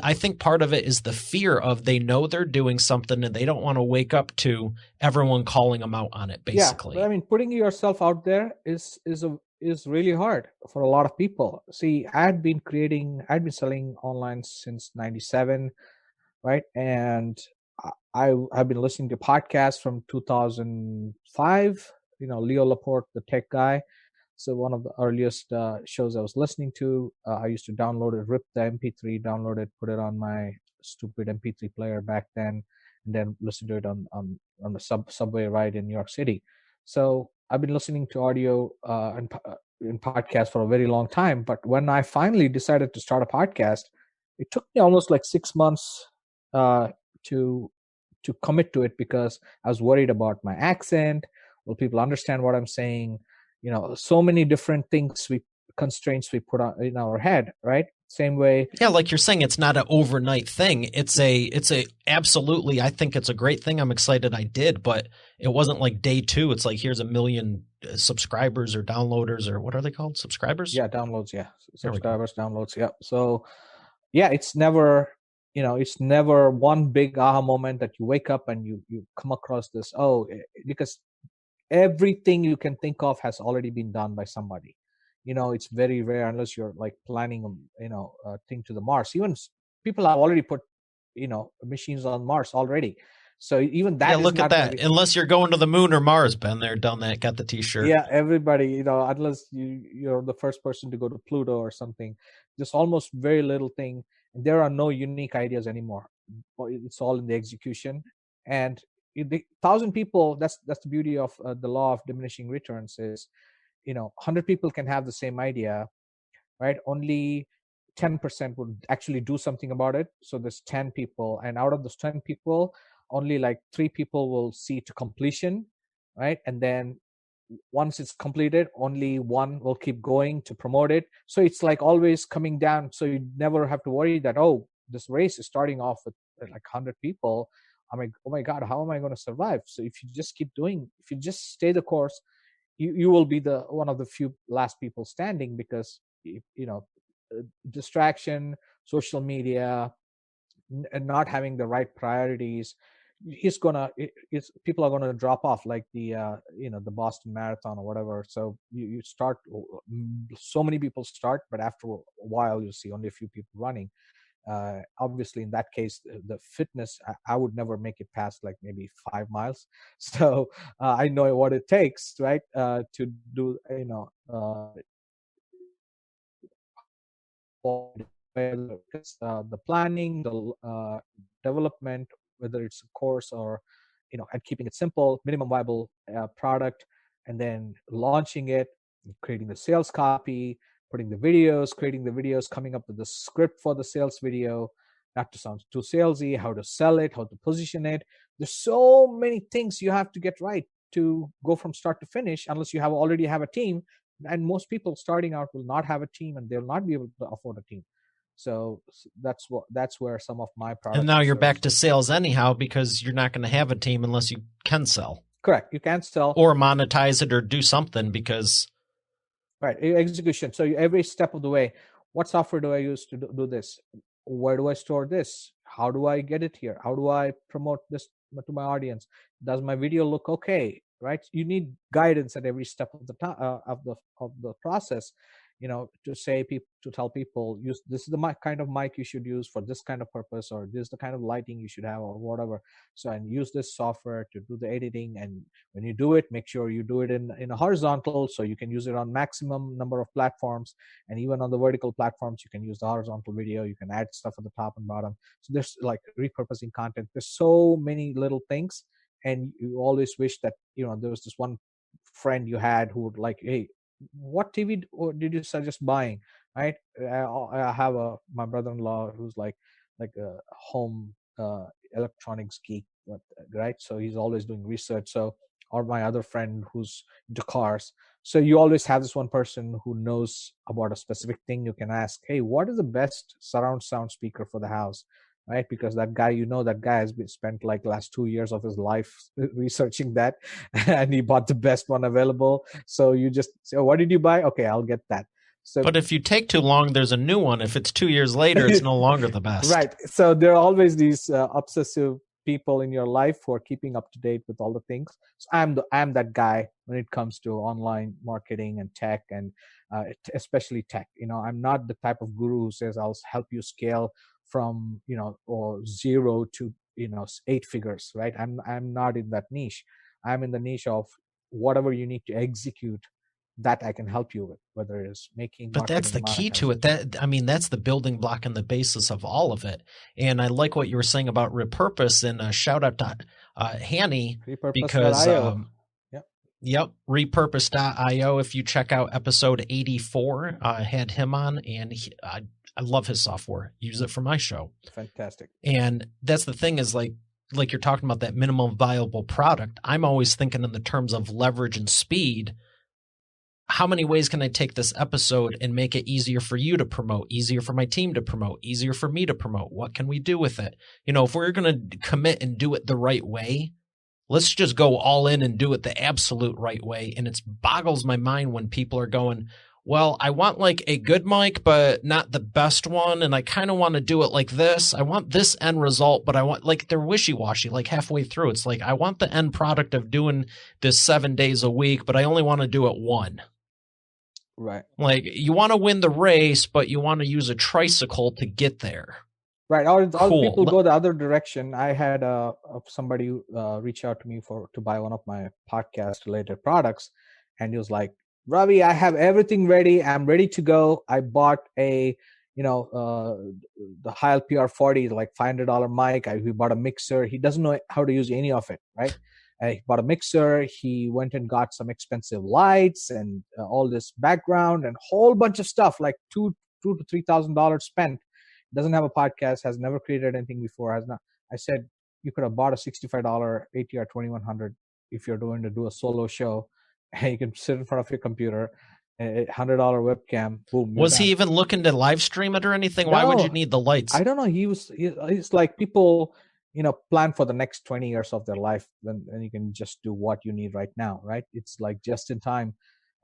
I think part of it is the fear of they know they're doing something and they don't want to wake up to everyone calling them out on it, basically. Yeah, but I mean, putting yourself out there is really hard for a lot of people. See, I'd been selling online since '97, right? And I've been listening to podcasts from 2005. You know, Leo Laporte, the tech guy. So one of the earliest shows I was listening to, I used to download it, rip the MP3, download it, put it on my stupid MP3 player back then, and then listen to it on the subway ride in New York City. So I've been listening to audio and podcasts for a very long time. But when I finally decided to start a podcast, it took me almost like 6 months to commit to it, because I was worried about my accent. Will people understand what I'm saying? You know, so many different constraints we put in our head, right? Same way. Yeah, like you're saying, it's not an overnight thing. It's a absolutely, I think it's a great thing. I'm excited I did, but it wasn't like day 2. It's like, here's 1 million subscribers or downloaders, or what are they called? Subscribers? Yeah, downloads. Yeah. Subscribers, downloads. Yeah. So yeah, it's never one big aha moment that you wake up and you come across this, because everything you can think of has already been done by somebody. You know, it's very rare unless you're like planning a thing to the Mars. Even people have already put machines on Mars already. So even that, look at that. Unless you're going to the moon or Mars, been there, done that, got the T-shirt. Yeah, everybody, unless you're the first person to go to Pluto or something, just almost very little thing. And there are no unique ideas anymore. It's all in the execution. And 1,000 people, that's the beauty of the law of diminishing returns is, 100 people can have the same idea, right? Only 10% would actually do something about it. So there's 10 people, and out of those 10 people, only like 3 people will see to completion, right? And then once it's completed, only 1 will keep going to promote it. So it's like always coming down. So you never have to worry that, this race is starting off with like 100 people. I'm like, oh my God, how am I going to survive? So if you just keep if you just stay the course, you will be one of the few last people standing, because distraction, social media, and not having the right priorities, people are gonna drop off, like the the Boston Marathon or whatever. So you start, so many people start, but after a while you see only a few people running. Obviously, in that case, the fitness, I would never make it past like maybe 5 miles. So I know what it takes, right, to do, because the planning, the development, whether it's a course or, and keeping it simple, minimum viable product, and then launching it, creating the sales copy, putting the videos, creating the videos, coming up with the script for the sales video, not to sound too salesy, how to sell it, how to position it. There's so many things you have to get right to go from start to finish, unless you already have a team. And most people starting out will not have a team, and they'll not be able to afford a team. So that's where some of my And products now and you're back services. to sales anyhow, because you're not going to have a team unless you can sell. Correct. You can sell or monetize it or do something, because right, execution. So every step of the way, what software do I use to do this? Where do I store this? How do I get it here? How do I promote this to my audience? Does my video look okay? Right? You need guidance at every step of the of the process. To to tell people, use this is the kind of mic you should use for this kind of purpose, or this is the kind of lighting you should have, or whatever. So, and use this software to do the editing. And when you do it, make sure you do it in a horizontal, so you can use it on maximum number of platforms. And even on the vertical platforms, you can use the horizontal video. You can add stuff at the top and bottom. So there's like repurposing content. There's so many little things. And you always wish that, there was this one friend you had who would like, hey, what TV did you suggest buying? Right? I have my brother-in-law who's like a home electronics geek, right? So he's always doing research. So, or my other friend who's into cars. So you always have this one person who knows about a specific thing. You can ask, hey, what is the best surround sound speaker for the house? Right? Because that guy, that guy has been spent like last 2 years of his life researching that, and he bought the best one available. So you just say, oh, what did you buy? Okay, I'll get that. So, but if you take too long, there's a new one. If it's 2 years later, it's no longer the best. Right. So there are always these obsessive people in your life who are keeping up to date with all the things. So I'm that guy when it comes to online marketing and tech, and especially tech. I'm not the type of guru who says I'll help you scale from or 0 to 8 figures. Right. I'm not in that niche. I'm in the niche of whatever you need to execute, that I can help you with, whether it is making. But that's the key to it. That's the building block and the basis of all of it. And I like what you were saying about repurpose, and shout out to Hanny, because yep, repurpose.io. If you check out episode 84, I had him on, and I love his software. Use it for my show. Fantastic. And that's the thing, is like you're talking about that minimum viable product. I'm always thinking in the terms of leverage and speed. How many ways can I take this episode and make it easier for you to promote, easier for my team to promote, easier for me to promote? What can we do with it? If we're going to commit and do it the right way, let's just go all in and do it the absolute right way. And it boggles my mind when people are going, well, I want like a good mic, but not the best one. And I kind of want to do it like this. I want this end result, but I want, like, they're wishy-washy, like halfway through. It's like, I want the end product of doing this 7 days a week, but I only want to do it one. Right. Like, you want to win the race, but you want to use a tricycle to get there. Right. Or people go the other direction. I had somebody reach out to me to buy one of my podcast related products. And he was like, Ravi, I have everything ready. I'm ready to go. I bought the Heil PR40, like $500 mic. We bought a mixer. He doesn't know how to use any of it. Right. He bought a mixer. He went and got some expensive lights and all this background and whole bunch of stuff, like $2,000 to $3,000 spent. Doesn't have a podcast, has never created anything before. Has not. I said, you could have bought a $65 ATR 2100 if you're going to do a solo show. And you can sit in front of your computer, $100 webcam. Boom. Was he even looking to live stream it or anything? No, why would you need the lights? I don't know. He's like, people, plan for the next 20 years of their life, then you can just do what you need right now, right? It's like just in time.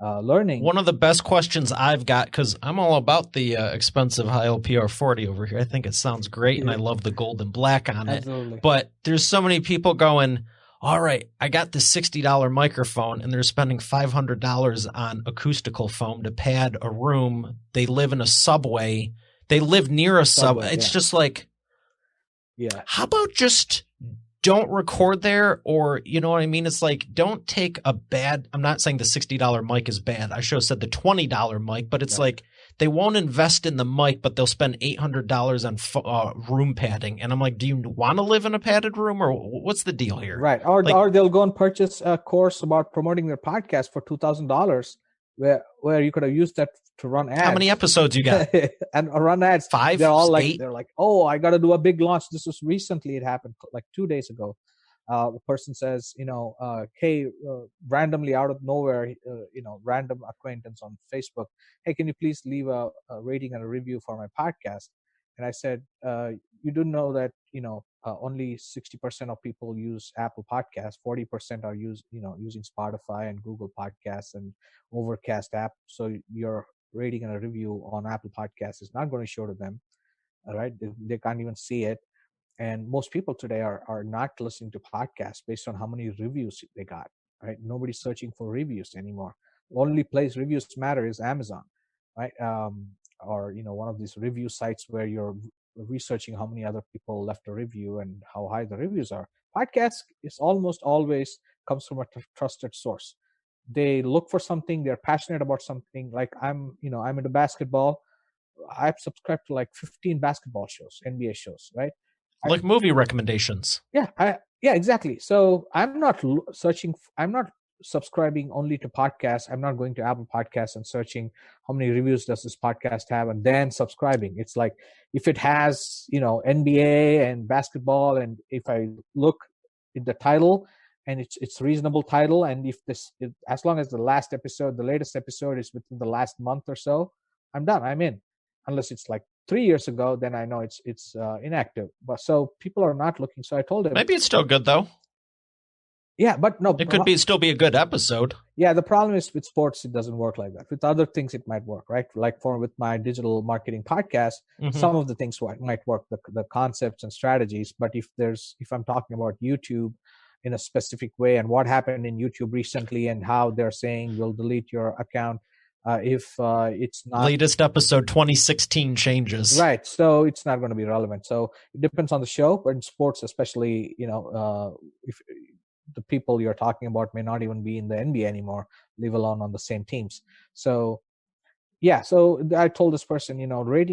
learning. One of the best questions I've got, because I'm all about the expensive high LPR 40 over here. I think it sounds great, and I love the gold and black on it. Absolutely. But there's so many people going, all right, I got this $60 microphone, and they're spending $500 on acoustical foam to pad a room. They live in a subway. They live near a subway. It's just like, how about just don't record there, or you know what I mean? It's like, don't take a bad, I'm not saying the $60 mic is bad. I should have said the $20 mic, but it's like they won't invest in the mic, but they'll spend $800 on room padding. And I'm like, do you want to live in a padded room, or what's the deal here? Right. Or they'll go and purchase a course about promoting their podcast for $2,000 where you could have used that to run ads. How many episodes you got? And run ads. 5, they're all 8? They're like, oh, I got to do a big launch. This was recently, it happened like 2 days ago. The person says, hey, randomly out of nowhere, random acquaintance on Facebook, hey, can you please leave a rating and a review for my podcast? And I said, you do know that, only 60% of people use Apple Podcasts, 40% are using Spotify and Google Podcasts and Overcast app. So your rating and a review on Apple Podcasts is not going to show to them. All right. They can't even see it. And most people today are not listening to podcasts based on how many reviews they got, right? Nobody's searching for reviews anymore. The only place reviews matter is Amazon, right? Or, one of these review sites where you're researching how many other people left a review and how high the reviews are. Podcasts is almost always comes from a trusted source. They look for something, they're passionate about something. Like I'm into basketball. I've subscribed to like 15 basketball shows, NBA shows, right? Like movie recommendations. Yeah, exactly. So I'm not I'm not subscribing only to podcasts. I'm not going to Apple Podcasts and searching how many reviews does this podcast have and then subscribing. It's like, if it has, NBA and basketball, and if I look at the title and it's reasonable title, and if as long as the latest episode is within the last month or so, I'm done. I'm in. Unless it's like 3 years ago, then I know it's inactive. But so people are not looking. So I told him, maybe it's still good though. Yeah, but no, it could still be a good episode. Yeah, the problem is with sports, it doesn't work like that. With other things, it might work, right? Like with my digital marketing podcast, some of the things might work, the concepts and strategies. But if I'm talking about YouTube in a specific way and what happened in YouTube recently and how they're saying we'll delete your account if it's not latest episode 2016 changes, right? So it's not going to be relevant. So it depends on the show, but in sports especially, if the people you're talking about may not even be in the NBA anymore, leave alone on the same teams. So yeah, so I told this person,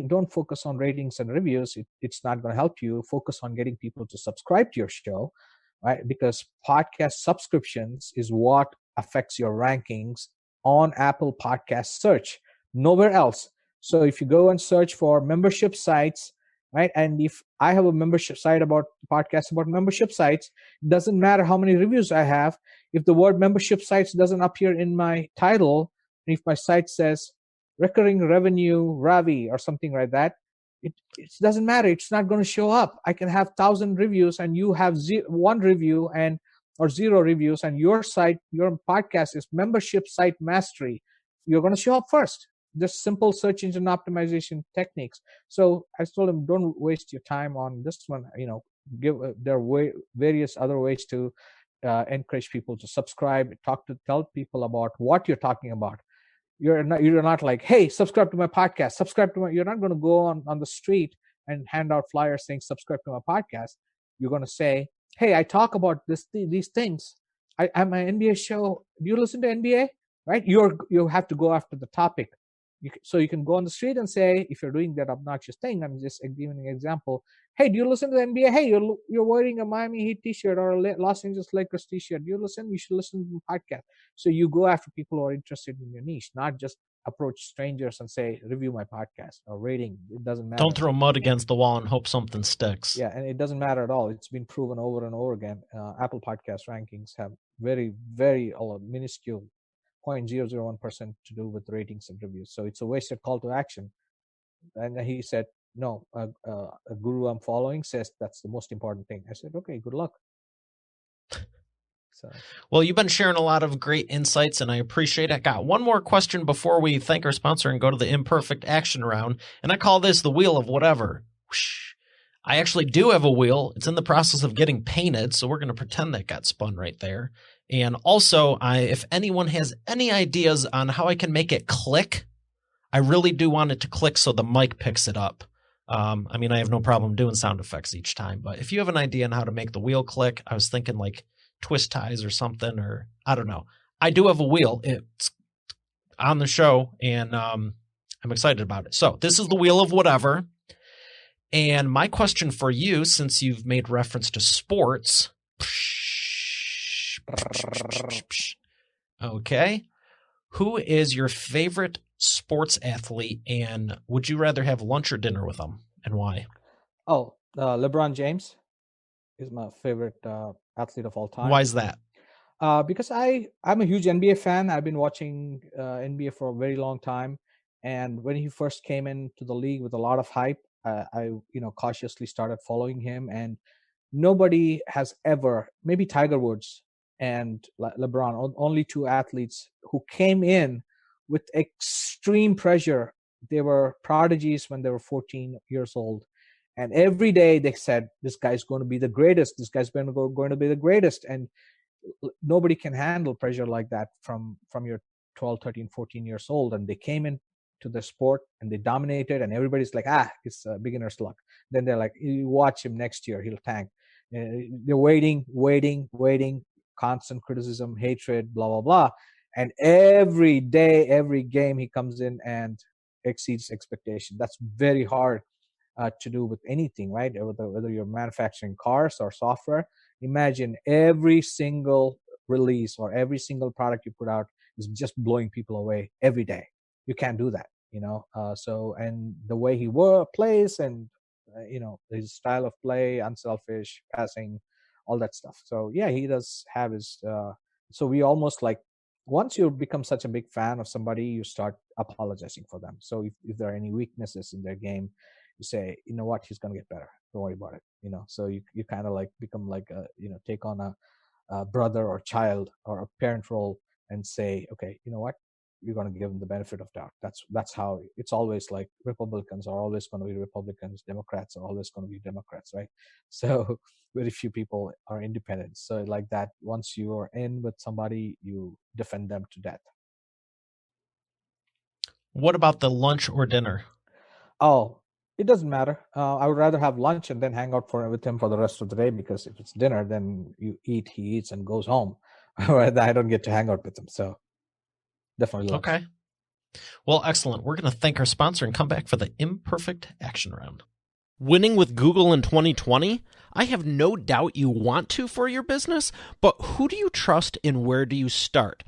don't focus on ratings and reviews. It's not going to help you. Focus on getting people to subscribe to your show, right? Because podcast subscriptions is what affects your rankings on Apple Podcast search, nowhere else. So if you go and search for membership sites, right? And if I have a membership site about podcasts about membership sites, it doesn't matter how many reviews I have. If the word membership sites doesn't appear in my title, and if my site says recurring revenue Ravi or something like that, it doesn't matter. It's not going to show up. I can have 1,000 reviews and you have 1 review or 0 reviews, and your podcast is membership site mastery. You're going to show up first. Just simple search engine optimization techniques. So I told him, don't waste your time on this one. There are various other ways to encourage people to subscribe, tell people about what you're talking about. You're not like, hey, subscribe to my podcast, you're not going to go on the street and hand out flyers saying subscribe to my podcast. You're going to say, hey, I talk about these things. I'm an NBA show. Do you listen to NBA? Right? You have to go after the topic. So you can go on the street and say, if you're doing that obnoxious thing, I'm just giving an example. Hey, do you listen to the NBA? Hey, you're wearing a Miami Heat t-shirt or a Los Angeles Lakers t-shirt. Do you listen? You should listen to the podcast. So you go after people who are interested in your niche, not just approach strangers and say, review my podcast or rating. It doesn't matter. Don't throw mud against the wall and hope something sticks. Yeah, and it doesn't matter at all. It's been proven over and over again. Apple Podcast rankings have very, very minuscule 0.001% to do with ratings and reviews. So it's a wasted call to action. And he said, no, a guru I'm following says that's the most important thing. I said, okay, good luck. So, well, you've been sharing a lot of great insights, and I appreciate it. I got one more question before we thank our sponsor and go to the imperfect action round, and I call this the wheel of whatever. Whoosh. I actually do have a wheel. It's in the process of getting painted, so we're going to pretend that got spun right there. And also, if anyone has any ideas on how I can make it click, I really do want it to click so the mic picks it up. I mean, I have no problem doing sound effects each time, but if you have an idea on how to make the wheel click, I was thinking like twist ties or something, or I don't know. I do have a wheel. It's on the show, and I'm excited about it. So this is the wheel of whatever. And my question for you, since you've made reference to sports, okay, who is your favorite sports athlete, and would you rather have lunch or dinner with them, and why? Oh, LeBron James is my favorite athlete of all time. Why is that? Because I'm a huge NBA fan. I've been watching NBA for a very long time, and when he first came into the league with a lot of hype, I cautiously started following him, and nobody has ever, maybe Tiger Woods and LeBron, only two athletes who came in with extreme pressure. They were prodigies when they were 14 years old. And every day they said, this guy's going to be the greatest. This guy's going to be the greatest. And nobody can handle pressure like that from your 12, 13, 14 years old. And they came in to the sport and they dominated, and everybody's like, it's beginner's luck. Then they're like, you watch him next year, he'll tank. They're waiting, constant criticism, hatred, blah, blah, blah. And every day, every game, he comes in and exceeds expectation. That's very hard to do with anything, right? Whether you're manufacturing cars or software. Imagine every single release or every single product you put out is just blowing people away every day. You can't do that, and the way he plays and, his style of play, unselfish, passing, all that stuff. So, yeah, he does have his, so we almost like, once you become such a big fan of somebody, you start apologizing for them. So if there are any weaknesses in their game, you say, you know what, he's going to get better. Don't worry about it. So you kind of like become like, take on a brother or child or a parent role and say, okay, you know what, you're going to give them the benefit of doubt. That's how it's always like. Republicans are always going to be Republicans. Democrats are always going to be Democrats, right? So very few people are independent. So like that, once you are in with somebody, you defend them to death. What about the lunch or dinner? Oh, it doesn't matter. I would rather have lunch and then hang out with him for the rest of the day, because if it's dinner, then he eats and goes home. I don't get to hang out with him. So definitely lunch. Okay. Well, excellent. We're going to thank our sponsor and come back for the imperfect action round. Winning with Google in 2020? I have no doubt you want to for your business, but who do you trust and where do you start?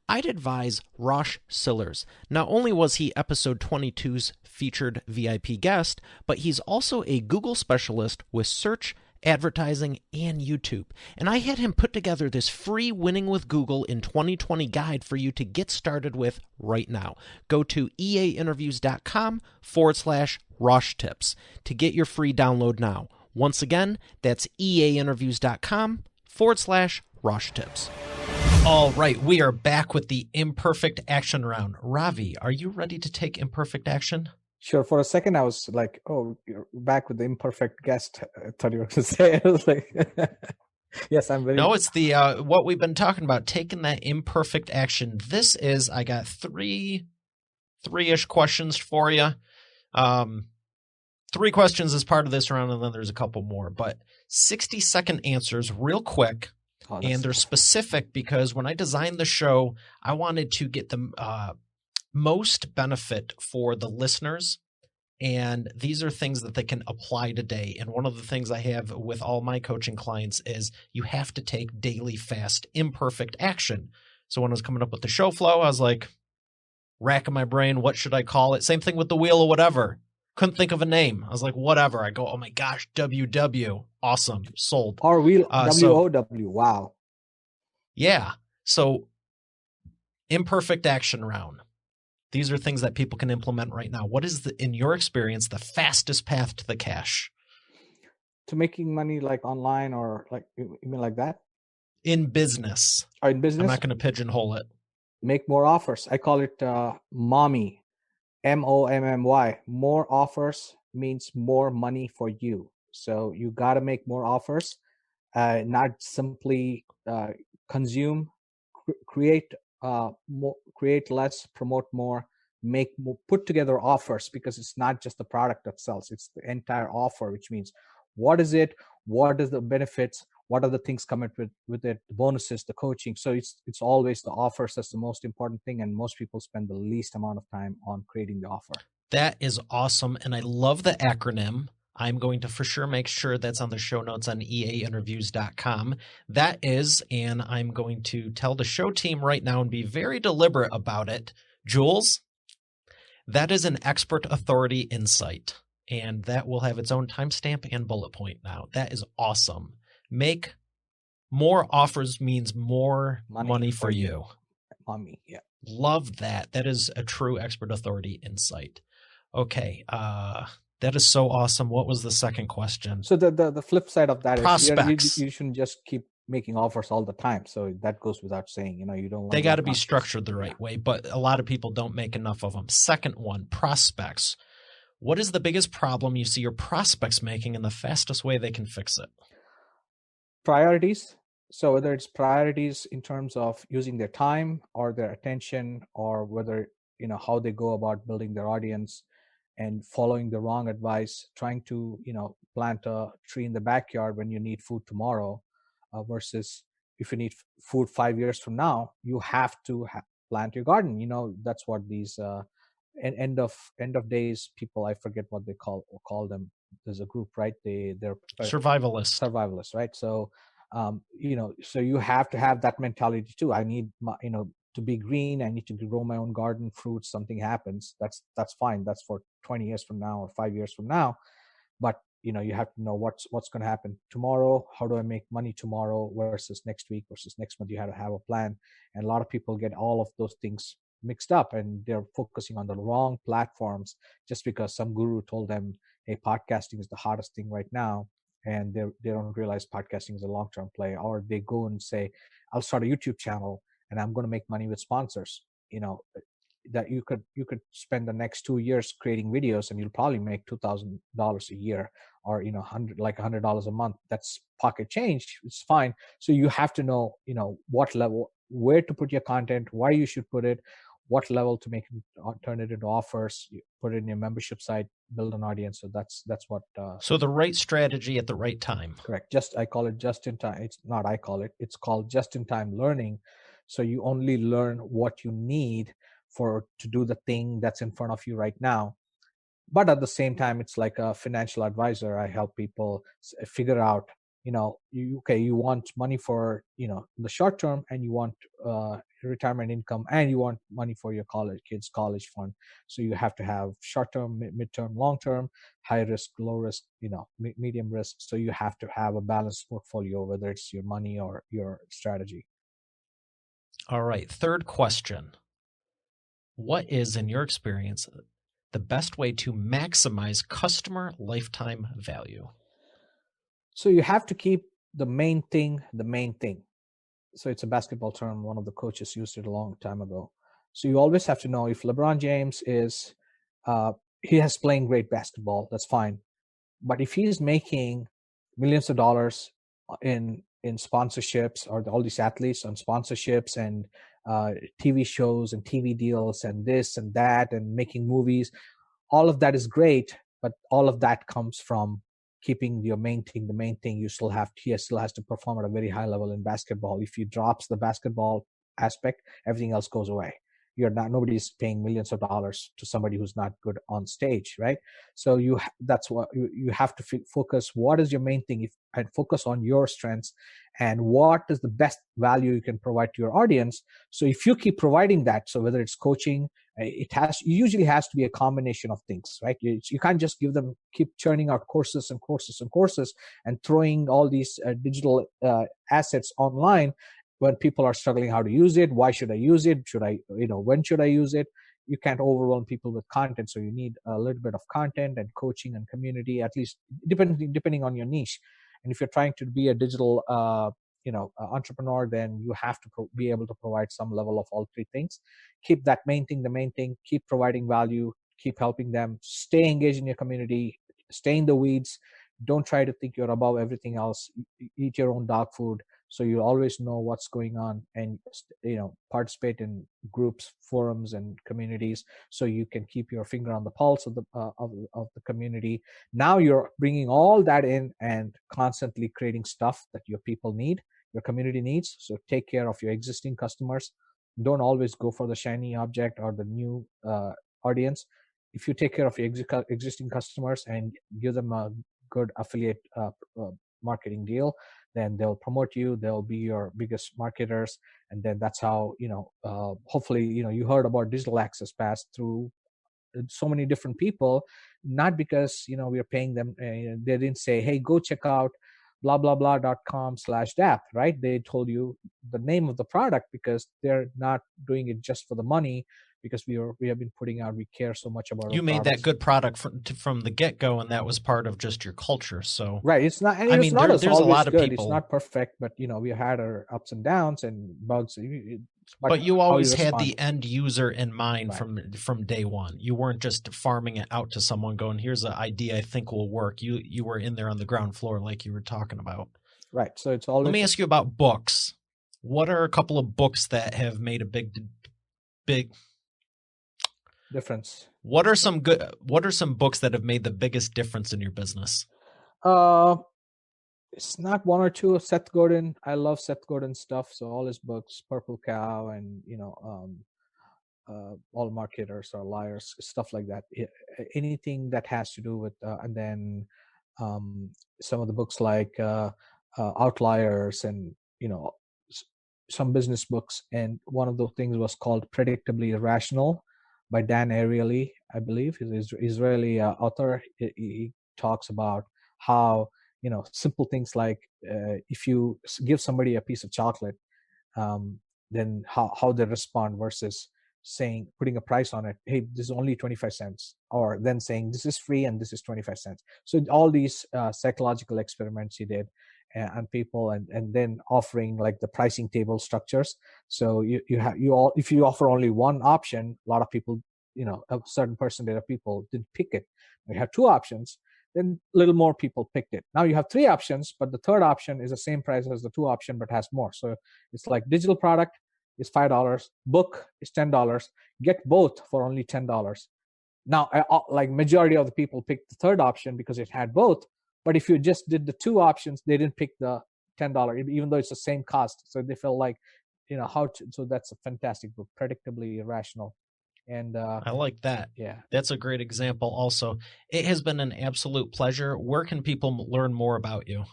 I'd advise Rosh Sillars. Not only was he episode 22's featured VIP guest, but he's also a Google specialist with search, advertising, and YouTube. And I had him put together this free Winning with Google in 2020 guide for you to get started with right now. Go to eainterviews.com/Rosh Tips to get your free download now. Once again, that's eainterviews.com/Rosh Tips. All right, we are back with the imperfect action round. Ravi, are you ready to take imperfect action? Sure. For a second, I was like, "Oh, you're back with the imperfect guest." I thought you were going to say. I was like, "Yes, I'm very." No, it's the what we've been talking about, taking that imperfect action. This is, I got three-ish questions for you. 3 questions as part of this round, and then there's a couple more. But 60-second answers, real quick. Oh, And they're specific because when I designed the show, I wanted to get the most benefit for the listeners. And these are things that they can apply today. And one of the things I have with all my coaching clients is you have to take daily, fast, imperfect action. So when I was coming up with the show flow, I was like, racking my brain, what should I call it? Same thing with the wheel or whatever. Couldn't think of a name. I was like, whatever. I go, oh my gosh, WW. Awesome. Sold. Or wheel, WOW. Wow. Yeah. So imperfect action round. These are things that people can implement right now. What is, in your experience, the fastest path to the cash? To making money like online or like, you mean like that? in business. In business, I'm not going to pigeonhole it. Make more offers. I call it mommy, MOMMY. More offers means more money for you. So you got to make more offers, not simply consume, create more, create less, promote more, make more, put together offers, because it's not just the product that sells, it's the entire offer, which means what is it, what is the benefits, what are the things coming with it, the bonuses, the coaching. So it's always the offers that's the most important thing, and most people spend the least amount of time on creating the offer. That is awesome, and I love the acronym. I'm going to for sure make sure that's on the show notes on eainterviews.com. That is, and I'm going to tell the show team right now and be very deliberate about it. Jules, that is an expert authority insight, and that will have its own timestamp and bullet point now. That is awesome. Make more offers means more money for you. Mommy, yeah. Love that. That is a true expert authority insight. Okay, that is so awesome. What was the second question? So the flip side of that prospects. is you shouldn't just keep making offers all the time. So that goes without saying. You don't. They got to be structured the right way, but a lot of people don't make enough of them. Second one, prospects. What is the biggest problem you see your prospects making, and the fastest way they can fix it? Priorities. So whether it's priorities in terms of using their time or their attention, or whether how they go about building their audience, and following the wrong advice, trying to plant a tree in the backyard when you need food tomorrow, versus if you need food 5 years from now, you have to plant your garden. That's what these end of days people, I forget what they call them. There's a group, right? They're survivalists, right? So so you have to have that mentality too. I need to be green, I need to grow my own garden, fruits, something happens, that's fine. That's for 20 years from now or 5 years from now. But you have to know what's going to happen tomorrow. How do I make money tomorrow versus next week versus next month? You have to have a plan. And a lot of people get all of those things mixed up, and they're focusing on the wrong platforms just because some guru told them, hey, podcasting is the hottest thing right now, and they don't realize podcasting is a long-term play. Or they go and say, I'll start a YouTube channel and I'm going to make money with sponsors. That you could spend the next 2 years creating videos, and you'll probably make $2,000 a year, or $100 a month. That's pocket change. It's fine. So you have to know what level, where to put your content, why you should put it, what level to make it, turn it into offers, put it in your membership site, build an audience. So that's what. So the right strategy at the right time. Correct. I call it just in time. It's called just in time learning. So you only learn what you need to do the thing that's in front of you right now. But at the same time, it's like a financial advisor. I help people figure out, you want money for, the short term, and you want retirement income, and you want money for your kids' college fund. So you have to have short term, mid-term, long term, high risk, low risk, medium risk. So you have to have a balanced portfolio, whether it's your money or your strategy. All right. Third question. What is, in your experience, the best way to maximize customer lifetime value? So you have to keep the main thing. So it's a basketball term. One of the coaches used it a long time ago. So you always have to know, if LeBron James he has playing great basketball, that's fine. But if he's making millions of dollars in sponsorships, or all these athletes on sponsorships and TV shows and TV deals and this and that and making movies, all of that is great, but all of that comes from keeping your main thing. The main thing, he still has to perform at a very high level in basketball. If he drops the basketball aspect, everything else goes away. Nobody's paying millions of dollars to somebody who's not good on stage, right? So that's what you have to focus. What is your main thing? And focus on your strengths and what is the best value you can provide to your audience. So if you keep providing that, so whether it's coaching, it usually has to be a combination of things, right? You can't just keep churning out courses and courses and courses and throwing all these digital assets online when people are struggling how to use it. Why should I use it? When should I use it? You can't overwhelm people with content. So you need a little bit of content and coaching and community, at least depending on your niche. And if you're trying to be a digital entrepreneur, then you have to be able to provide some level of all three things. Keep that main thing the main thing. Keep providing value. Keep helping them. Stay engaged in your community. Stay in the weeds. Don't try to think you're above everything else. Eat your own dog food, so you always know what's going on, and participate in groups, forums, and communities, so you can keep your finger on the pulse of the community. Now you're bringing all that in and constantly creating stuff that your people need, your community needs. So take care of your existing customers. Don't always go for the shiny object or the new audience. If you take care of your existing customers and give them a good affiliate marketing deal, then they'll promote you. They'll be your biggest marketers, and then that's how hopefully you heard about Digital Access Pass through so many different people, not because we are paying them. They didn't say, hey, go check out blah blah blah.com/DAP, right? They told you the name of the product because they're not doing it just for the money, because we have been putting out, we care so much about you our made products. that good product from the get-go, and that was part of just your culture. So right, it's not, and there's a lot of people, it's not perfect, but we had our ups and downs and bugs, but you always had the end user in mind. Right. from day one. You weren't just farming it out to someone going, here's an idea I think will work. You were in there on the ground floor like you were talking about. Right. So it's always. Let me ask you about books. What are a couple of books that have made a big difference? What are some books that have made the biggest difference in your business? It's not one or two. Seth Godin. I love Seth Godin's stuff. So all his books, Purple Cow, and All Marketers Are Liars, stuff like that. Anything that has to do with, and then some of the books like Outliers, and some business books. And one of those things was called Predictably Irrational by Dan Ariely, I believe. He's an Israeli author. He talks about how simple things like if you give somebody a piece of chocolate, then how they respond versus saying, putting a price on it, hey, this is only 25 cents, or then saying this is free and this is 25 cents. So all these psychological experiments he did on people, and then offering like the pricing table structures. So if you offer only one option, a lot of people, a certain percentage of people didn't pick it. You have two options, then a little more people picked it. Now you have three options, but the third option is the same price as the two option, but has more. So it's like digital product is $5, book is $10, get both for only $10. Now, like majority of the people picked the third option because it had both. But if you just did the two options, they didn't pick the $10, even though it's the same cost. So they felt like, so that's a fantastic book, Predictably Irrational. And I like that. Yeah. That's a great example also. It has been an absolute pleasure. Where can people learn more about you?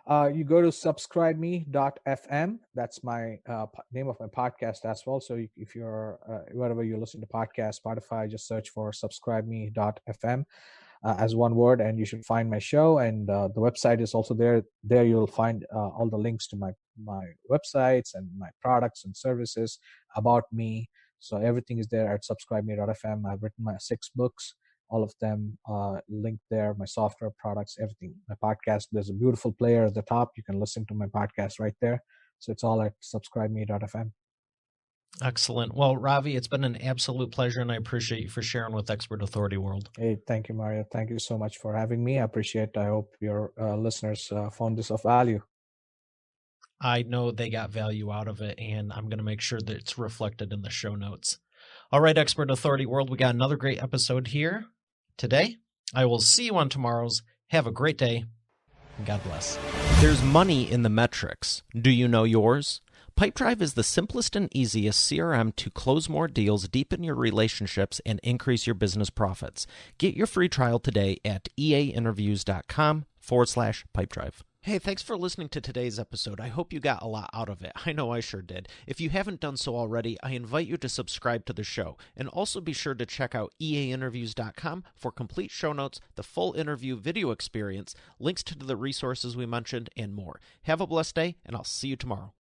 You go to subscribeme.fm. That's my name of my podcast as well. So if you're wherever you listen to podcasts, Spotify, just search for subscribeme.fm as one word, and you should find my show. And the website is also there. There you'll find all the links to my websites and my products and services, about me. So everything is there at subscribeme.fm. I've written my 6 books. All of them linked there, my software, products, everything. My podcast, there's a beautiful player at the top. You can listen to my podcast right there. So it's all at subscribeme.fm. Excellent. Well, Ravi, it's been an absolute pleasure, and I appreciate you for sharing with Expert Authority World. Hey, thank you, Mario. Thank you so much for having me. I appreciate it. I hope your listeners found this of value. I know they got value out of it, and I'm going to make sure that it's reflected in the show notes. All right, Expert Authority World, we got another great episode here today. I will see you on tomorrow's. Have a great day, and God bless. There's money in the metrics. Do you know yours? Pipedrive is the simplest and easiest CRM to close more deals, deepen your relationships, and increase your business profits. Get your free trial today at eainterviews.com/pipedrive. Hey, thanks for listening to today's episode. I hope you got a lot out of it. I know I sure did. If you haven't done so already, I invite you to subscribe to the show. And also be sure to check out eainterviews.com for complete show notes, the full interview video experience, links to the resources we mentioned, and more. Have a blessed day, and I'll see you tomorrow.